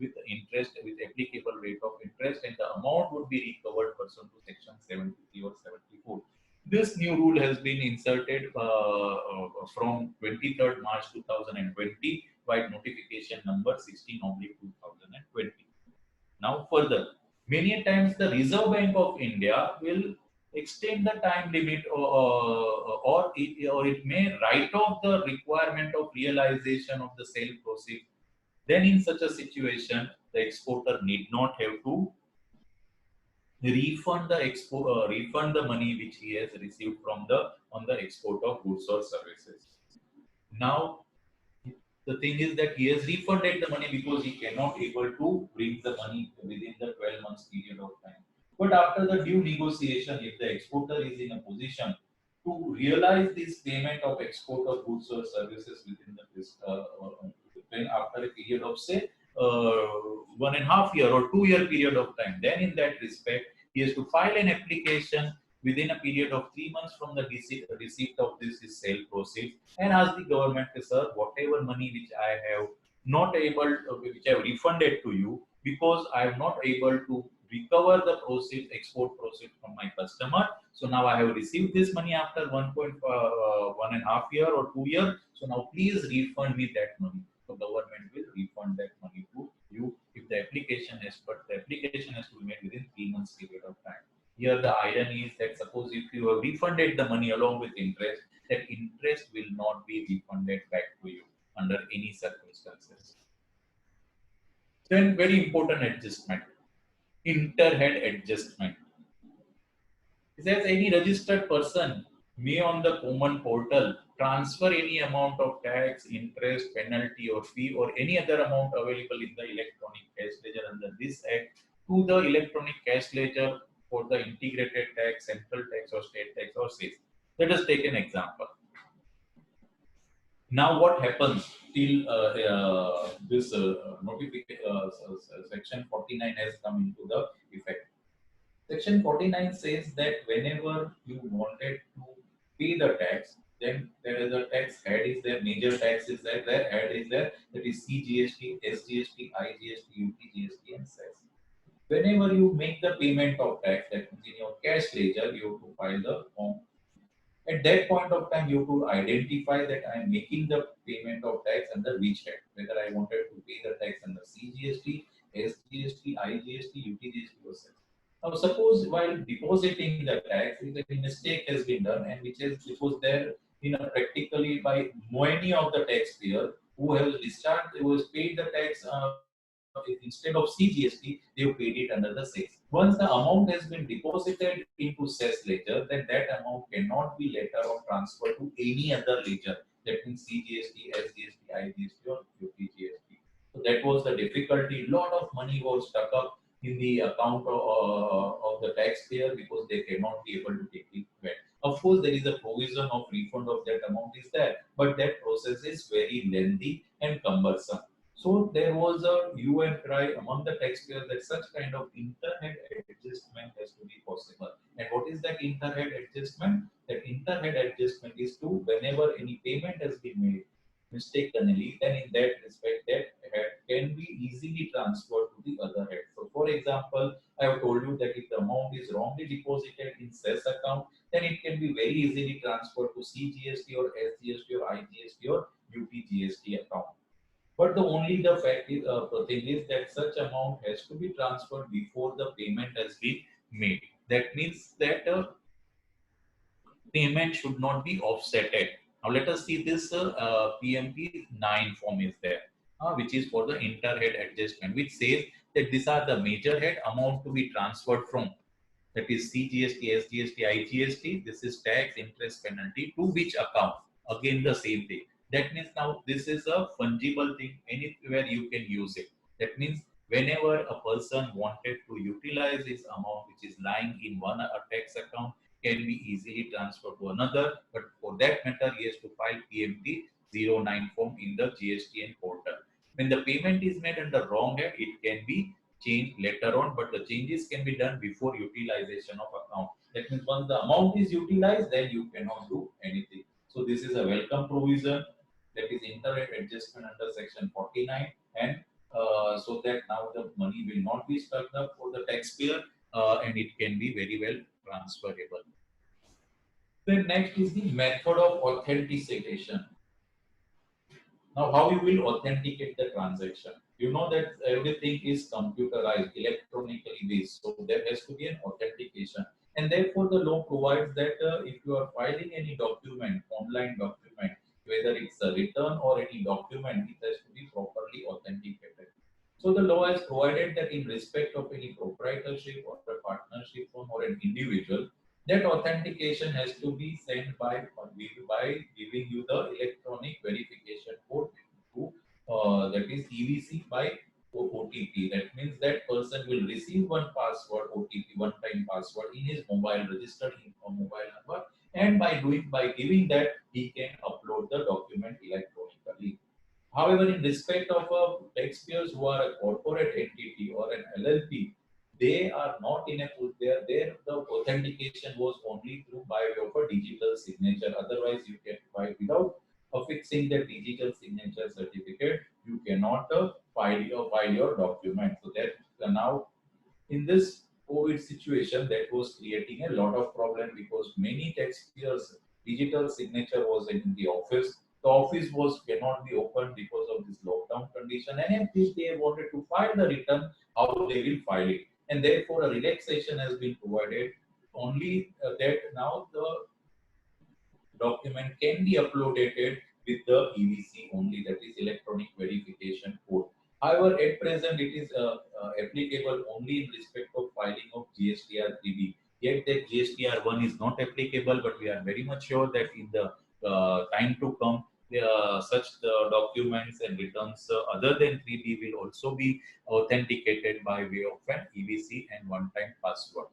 with interest, with applicable rate of interest, and the amount would be recovered pursuant to section 73 or 74. This new rule has been inserted from 23rd March 2020 by notification number 16/2020. Now further, many times the Reserve Bank of India will extend the time limit, or it may write off the requirement of realization of the sale proceed. Then in such a situation, the exporter need not have to refund the money which he has received from on the export of goods or services. Now, The thing is that he has refunded the money because he cannot able to bring the money within the 12 months period of time. But after the due negotiation, if the exporter is in a position to realize this payment of export of goods or services within then after a period of say 1.5 year or 2 year period of time, then in that respect he has to file an application within a period of 3 months from the receipt of this is sale proceeds, and ask the government to, sir, whatever money which I have not able, which I have refunded to you because I am not able to recover the proceeds, export proceeds from my customer. So now I have received this money after 1.5 year or 2 years. So now please refund me that money. So government will refund that money to you if the application has, but the application has to be made within 3 months period of time. Here the irony is that suppose if you have refunded the money along with interest, that interest will not be refunded back to you under any circumstances. Then very important adjustment, interhead adjustment. It says any registered person may on the common portal transfer any amount of tax, interest, penalty or fee or any other amount available in the electronic cash ledger under this act to the electronic cash ledger for the integrated tax, central tax or state tax or cess. Let us take an example. Now what happens till this section 49 has come into the effect. Section 49 says that whenever you wanted to pay the tax, then there is a tax head is there, major tax is there, their head is there, that is CGST, SGST, IGST, UTGST and cess. Whenever you make the payment of tax, that means in your cash ledger, you have to file the form. At that point of time, you have to identify that I am making the payment of tax under which head, whether I wanted to pay the tax under CGST, SGST, IGST, UTGST or cess. Now, suppose while depositing the tax, if a mistake has been done and which was there practically by many of the taxpayers who have discharged, who has paid the tax instead of CGST, they have paid it under the cess. Once the amount has been deposited into cess ledger, then that amount cannot be later on transferred to any other ledger. That means CGST, SGST, IGST or UTGST. So that was the difficulty. Lot of money was stuck up in the account of the taxpayer because they cannot be able to take it back. Of course, there is a provision of refund of that amount is there, but that process is very lengthy and cumbersome. So there was a hue and cry among the taxpayers that such kind of interhead adjustment has to be possible. And what is that interhead adjustment? That interhead adjustment is to whenever any payment has been made mistakenly, then in that respect, that head can be easily transferred to the other head. So, for example, I have told you that if the amount is wrongly deposited in cess account, then it can be very easily transferred to CGST or SGST or IGST or UTGST account. But the fact is, the thing is that such amount has to be transferred before the payment has been made. That means that payment should not be offsetted. Now let us see this PMP 9 form is there, which is for the interhead adjustment, which says that these are the major head amount to be transferred from. That is CGST, SGST, IGST. This is tax, interest, penalty to which account? Again, the same thing. That means now this is a fungible thing. Anywhere you can use it. That means whenever a person wanted to utilize this amount which is lying in one tax account can be easily transferred to another. But for that matter, he has to file PMT 09 form in the GSTN portal. When the payment is made under wrong head, it can be changed later on, but the changes can be done before utilization of account. That means once the amount is utilized, then you cannot do anything. So this is a welcome provision, that is interhead adjustment under section 49, and so that now the money will not be stuck up for the taxpayer and it can be very well transferable. Then next is the method of authentication. Now, how you will authenticate the transaction? You know that everything is computerized, electronically based, so there has to be an authentication. And therefore, the law provides that if you are filing any document, online document, whether it's a return or any document, it has to be properly authenticated. So the law has provided that in respect of any proprietorship or a partnership firm or an individual, that authentication has to be sent by giving you the electronic verification code to that is EVC by OTP. That means that person will receive one password, OTP, one-time password in his mobile, registered in a mobile number, and by giving that, he can upload the document electronically. However, in respect of taxpayers who are a corporate entity or an LLP, they are not in a there the authentication was only through by way of a digital signature. Otherwise, you can without affixing the digital signature certificate, you cannot file your document. So that now in this COVID situation, that was creating a lot of problem because many taxpayers' digital signature was in the office. The office was cannot be opened because of this lockdown condition, and if they wanted to file the return, how they will file it, and therefore a relaxation has been provided. Only that now the document can be uploaded with the EVC only, that is electronic verification code. However, at present it is applicable only in respect of filing of GSTR 3B. Yet that GSTR 1 is not applicable, but we are very much sure that in the time to come, such documents and returns other than 3B will also be authenticated by way of an EVC and one-time password.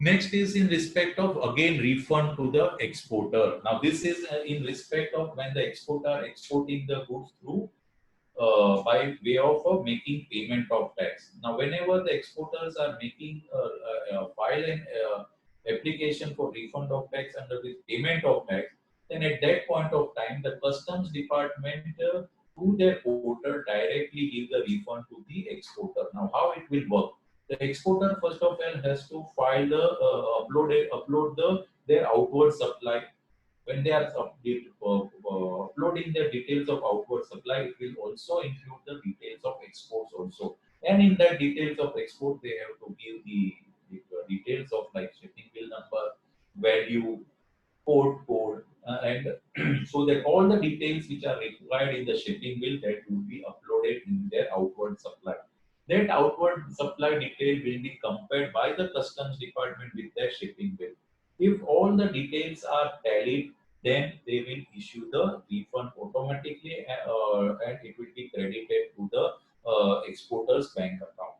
Next is in respect of again refund to the exporter. Now this is in respect of when the exporter exporting the goods through by way of making payment of tax. Now whenever the exporters are making file an application for refund of tax under this payment of tax, then at that point of time the customs department through their portal directly give the refund to the exporter. Now how it will work? The exporter first of all has to file the upload their outward supply. When they are uploading the details of outward supply, it will also include the details of exports also. And in that details of export, they have to give the details of like shipping bill number, value, port code, and so that all the details which are required in the shipping bill that will be uploaded in their outward supply. That outward supply detail will be compared by the customs department with their shipping bill. If all the details are tallied, then they will issue the refund automatically and it will be credited to the exporter's bank account.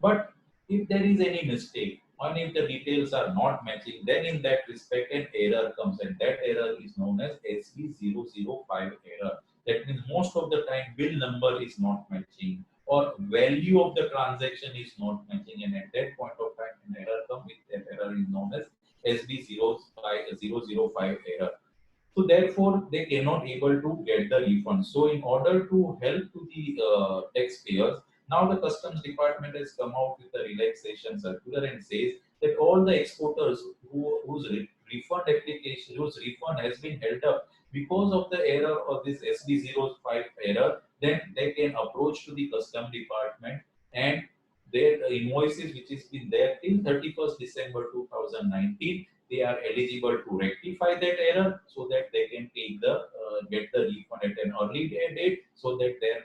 But if there is any mistake, and if the details are not matching, then in that respect an error comes, and that error is known as SB005 error. That means most of the time bill number is not matching or value of the transaction is not matching, and at that point of time an error comes. With that error is known as SB005 error. So therefore they cannot able to get the refund. So in order to help to the taxpayers, now the customs department has come out with a relaxation circular and says that all the exporters whose refund application, whose refund has been held up because of the error of this SB05 error, then they can approach to the custom department and their invoices which has been there till 31st December 2019, they are eligible to rectify that error so that they can take the get the refund at an early date, so that there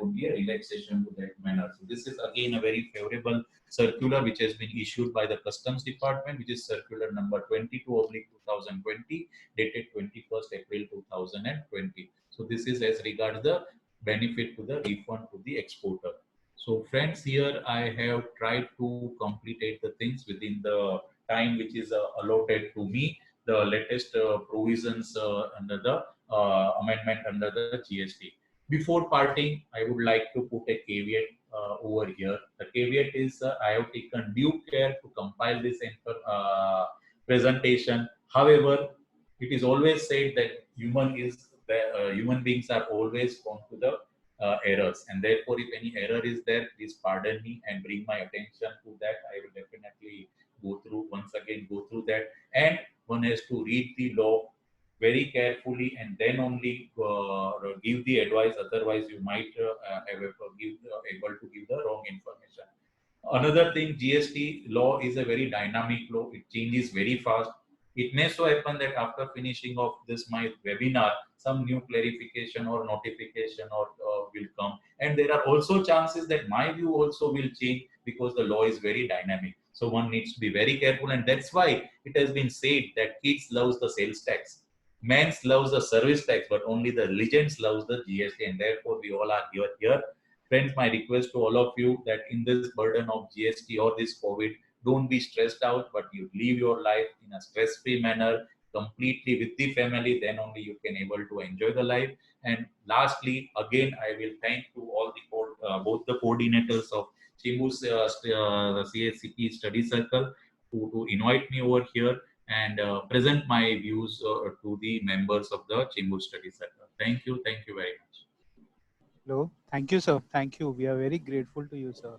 would be a relaxation to that manner. So this is again a very favorable circular which has been issued by the customs department, which is circular number 22/2020 dated 21st April 2020. So this is as regards the benefit to the refund to the exporter. So friends, here I have tried to complete the things within the time which is allotted to me, the latest provisions under the amendment under the GST. Before parting, I would like to put a caveat over here. The caveat is I have taken due care to compile this presentation. However, it is always said that human beings are always prone to the errors, and therefore if any error is there, please pardon me and bring my attention to that. I will definitely go through that, and one has to read the law very carefully and then only give the advice. Otherwise you might able to give the wrong information. Another thing, GST law is a very dynamic law. It changes very fast. It may so happen that after finishing of this my webinar, some new clarification or notification will come. And there are also chances that my view also will change because the law is very dynamic. So one needs to be very careful. And that's why it has been said that kids loves the sales tax. Man loves the service tax, but only the legends loves the GST, and therefore we all are here. Friends, my request to all of you that in this burden of GST or this COVID, don't be stressed out, but you live your life in a stress-free manner, completely with the family. Then only you can able to enjoy the life. And lastly, again, I will thank to all the both the coordinators of Chimbu's CSCP Study Circle to invite me over here and present my views to the members of the Chimbu Study Circle. Thank you very much. Hello. Thank you, sir. Thank you. We are very grateful to you, sir.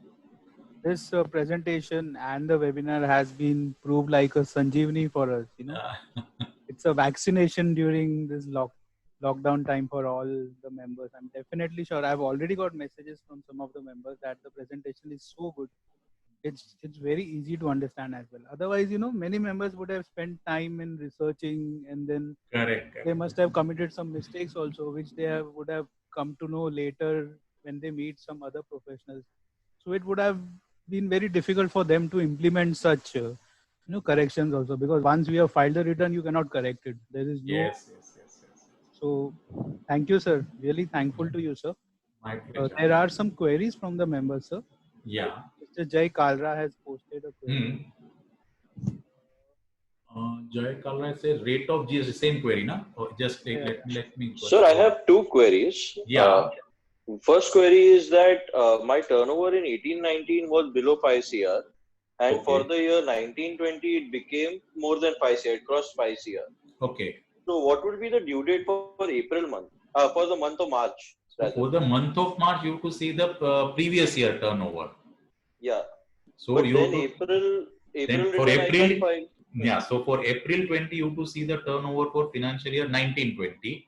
This presentation and the webinar has been proved like a Sanjeevani for us. It's a vaccination during this lockdown time for all the members. I'm definitely sure. I've already got messages from some of the members that the presentation is so good. It's very easy to understand as well. Otherwise, many members would have spent time in researching, and then Correct. they must have committed some mistakes also, which they would have come to know later when they meet some other professionals. So it would have been very difficult for them to implement such corrections also, because once we have filed the return, you cannot correct it. There is no. Yes. So thank you, sir. Really thankful to you, sir. My pleasure. There are some queries from the members, sir. Yeah. Mr. Jay Kalra has posted a query. Jay Kalra says rate of GST, same query, na? Or just let me. Sir, I have two queries. Yeah. First query is that my turnover in 18-19 was below 5 CR, and Okay. for the year 19-20 it became more than 5 CR. It crossed 5 CR. Okay. So what would be the due date for April month? For the month of March. So for the month of March, you have to see the previous year turnover. Yeah. So But you then have to, April for return I April, can't find. yeah. So for April 20, you have to see the turnover for financial year 19-20.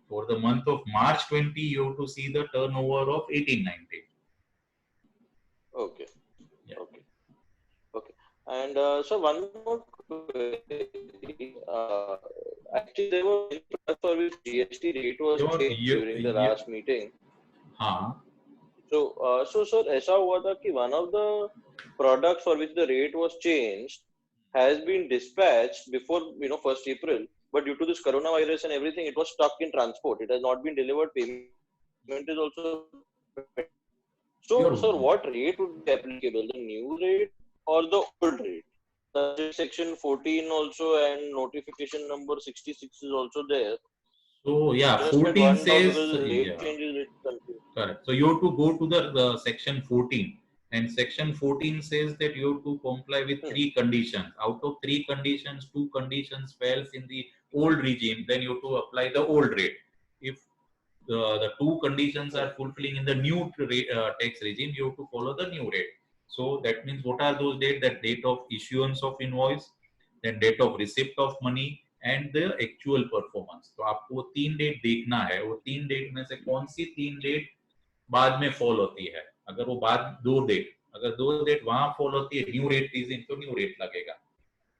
For the month of March 20, you have to see the turnover of 18-19. Okay. Yeah. Okay. And so one more query. Actually, there was for which GST rate was changed during the last meeting. हाँ. So sir, ऐसा हुआ था कि one of the products for which the rate was changed has been dispatched before 1st April, but due to this coronavirus and everything, it was stuck in transport. It has not been delivered. Payment is also. So sir, what rate would be applicable? The new rate or the old rate? Section 14 also and notification number 66 is also there. So yeah, Just 14 says correct. So you have to go to the section 14, and section 14 says that you have to comply with 3 conditions. Out of 3 conditions, 2 conditions fails in the old regime, then you have to apply the old rate. If the 2 conditions are fulfilling in the new tax regime, you have to follow the new rate. So that means what are those dates? That date of issuance of invoice, then date of receipt of money, and the actual performance. तो आपको 3 date देखना है. वो 3 date में से कौन सी 3 date बाद में फॉल होती है? अगर वो बाद 2 डेट वहां फॉल होती है, न्यू रेट रीजन, तो न्यू रेट लगेगा.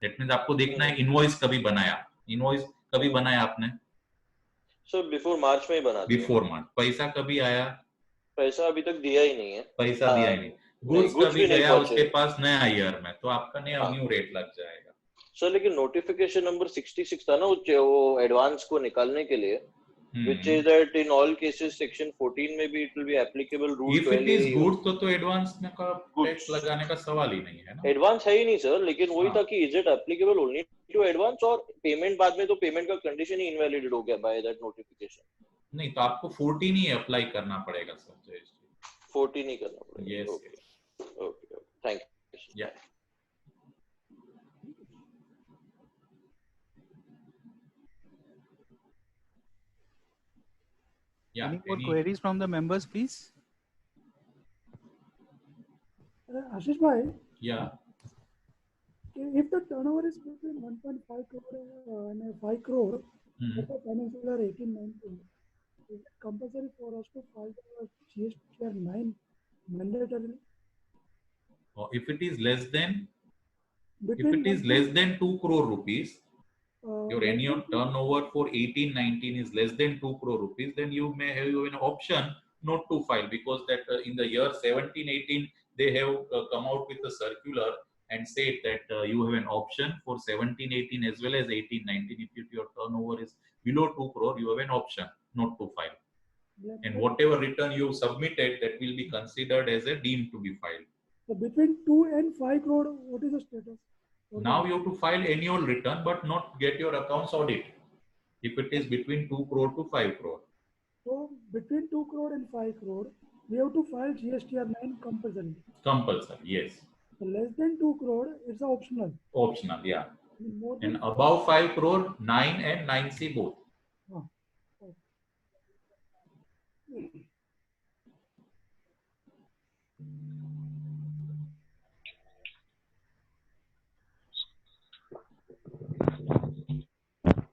दैट मींस आपको देखना है इनवॉइस कभी बनाया आपने. सो बिफोर मार्च में ही बना दिया. बिफोर मार्च. पैसा कभी आया? पैसा अभी तक दिया ही नहीं है. पैसा दिया ही नहीं. गुड्स कभी गया उसके पास नया ईयर में, तो आपका नया न्यू रेट लग जाएगा. सर लेकिन नोटिफिकेशन नंबर 66 था ना वो एडवांस को निकालने के लिए, which is that in all cases section 14 में भी it will be applicable rule. If it is good तो एडवांस में का टैक्स लगाने का सवाल ही नहीं है ना. एडवांस है ही नहीं सर, लेकिन वही था कि is it applicable only to advance और पेमेंट बाद में, तो पेमेंट का कंडीशन ही इनवैलिड हो गया बाय दैट नोटिफिकेशन. नहीं तो आपको 14 ही अप्लाई करना पड़ेगा सर. 14 ही करना पड़ेगा. यस. Okay, thank you. या Any more queries from the members, please? Ashish bhai. Yeah. If the turnover is between 1.5 crore and 5 crore for the financial year 18-19, is it compulsory for us to file the GST 9 mandatorily? If it is less than 2 crore rupees, your annual turnover for 18-19 is less than 2 crore rupees, then you may have an option not to file, because that in the year 17-18 they have come out with a circular, and said that you have an option for 17-18 as well as 18-19. If your turnover is below 2 crore, you have an option not to file. And whatever return you submitted, that will be considered as a deemed to be filed. So between 2 and 5 crore, what is the status? Now you have to file annual return, but not get your accounts audit. If it is between 2 crore to 5 crore. So between 2 crore and 5 crore, we have to file GSTR 9 compulsory. Compulsory, yes. So less than 2 crore, it's optional. Optional, yeah. More And than above 5 crore, 9 and 9C both.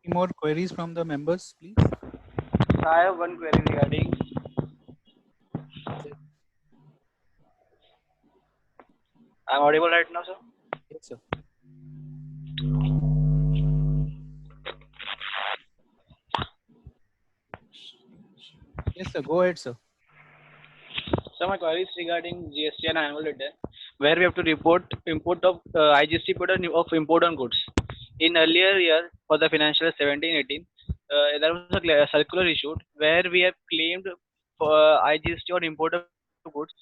Any more queries from the members, please? I have one query regarding. I'm audible right now, sir? Yes, sir. Yes, sir. Go ahead, sir. So my query is regarding GST and annual return, where we have to report import of IGST product of import on goods. In earlier year, for the financial 17-18, there was a circular issued where we have claimed for IGST on import of goods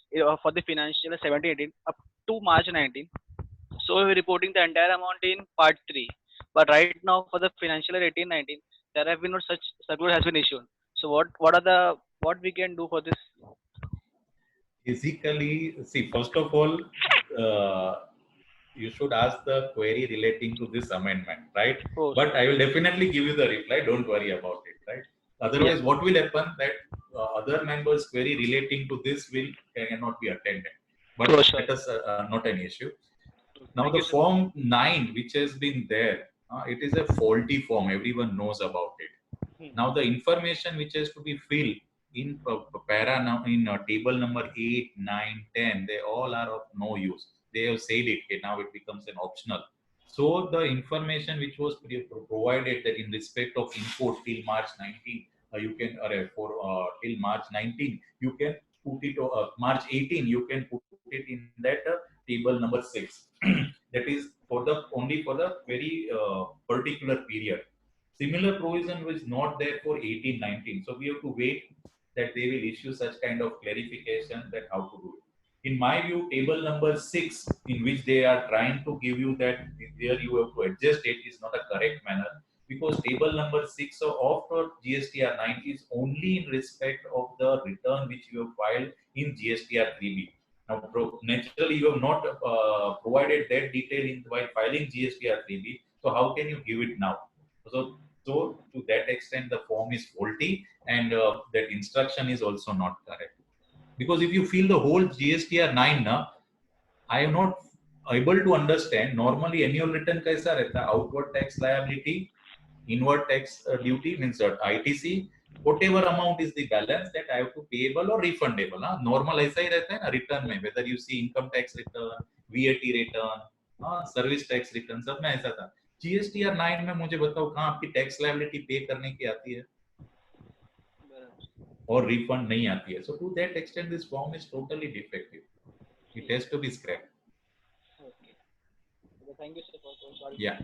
for the financial 17-18 up to March 19. So we're reporting the entire amount in part 3. But right now for the financial year 18-19, there have been no such circular has been issued. So what we can do for this? Basically, see, first of all, you should ask the query relating to this amendment, right? Oh, but I will definitely give you the reply. Don't worry about it, right? Otherwise, what will happen that other members' query relating to this cannot be attended. But that is not an issue. Now, the form 9, which has been there, it is a faulty form. Everyone knows about it. Now, the information which has to be filled in table number 8, 9, 10, they all are of no use. They have said it. Okay, now it becomes an optional. So the information which was provided that in respect of import till March 19, you can till March 19, you can put it March 18, you can put it in that table number 6. That is only for the very particular period. Similar provision was not there for 18-19. So we have to wait that they will issue such kind of clarification that how to do it. In my view, table number 6, in which they are trying to give you that there you have to adjust it, is not a correct manner, because table number 6 of GSTR 9 is only in respect of the return which you have filed in GSTR 3B. Now, naturally, you have not provided that detail while filing GSTR 3B. So how can you give it now? So to that extent, the form is faulty, and that instruction is also not correct. Because if you feel the whole GSTR 9, I am not able to understand. Normally, annual return kaisa rehta? Outward tax liability, inward tax duty means ITC. Whatever amount is the balance that I have to payable or refundable. Normal ऐसा ही रहता है ना return में. Whether you see income tax return, VAT return, service tax return, सब में ऐसा था. GSTR 9 में मुझे बताओ कहाँ आपकी टैक्स लायबिलिटी पे करने की आती है और रिफंड नहीं आती है. So to that extent, this form is totally defective. It has to be scrapped. Okay. Thank you, sir. Sorry. Yeah.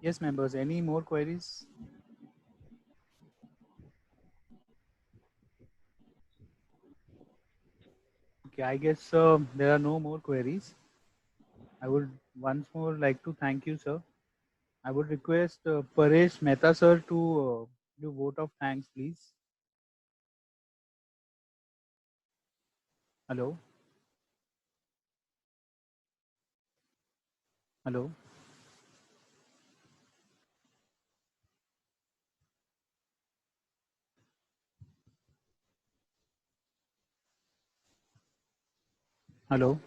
Yes, members. Any more queries? Okay, I guess there are no more queries. I would once more like to thank you, sir. I would request Paresh Mehta, sir, to do vote of thanks, please. Hello. Hello. Hello.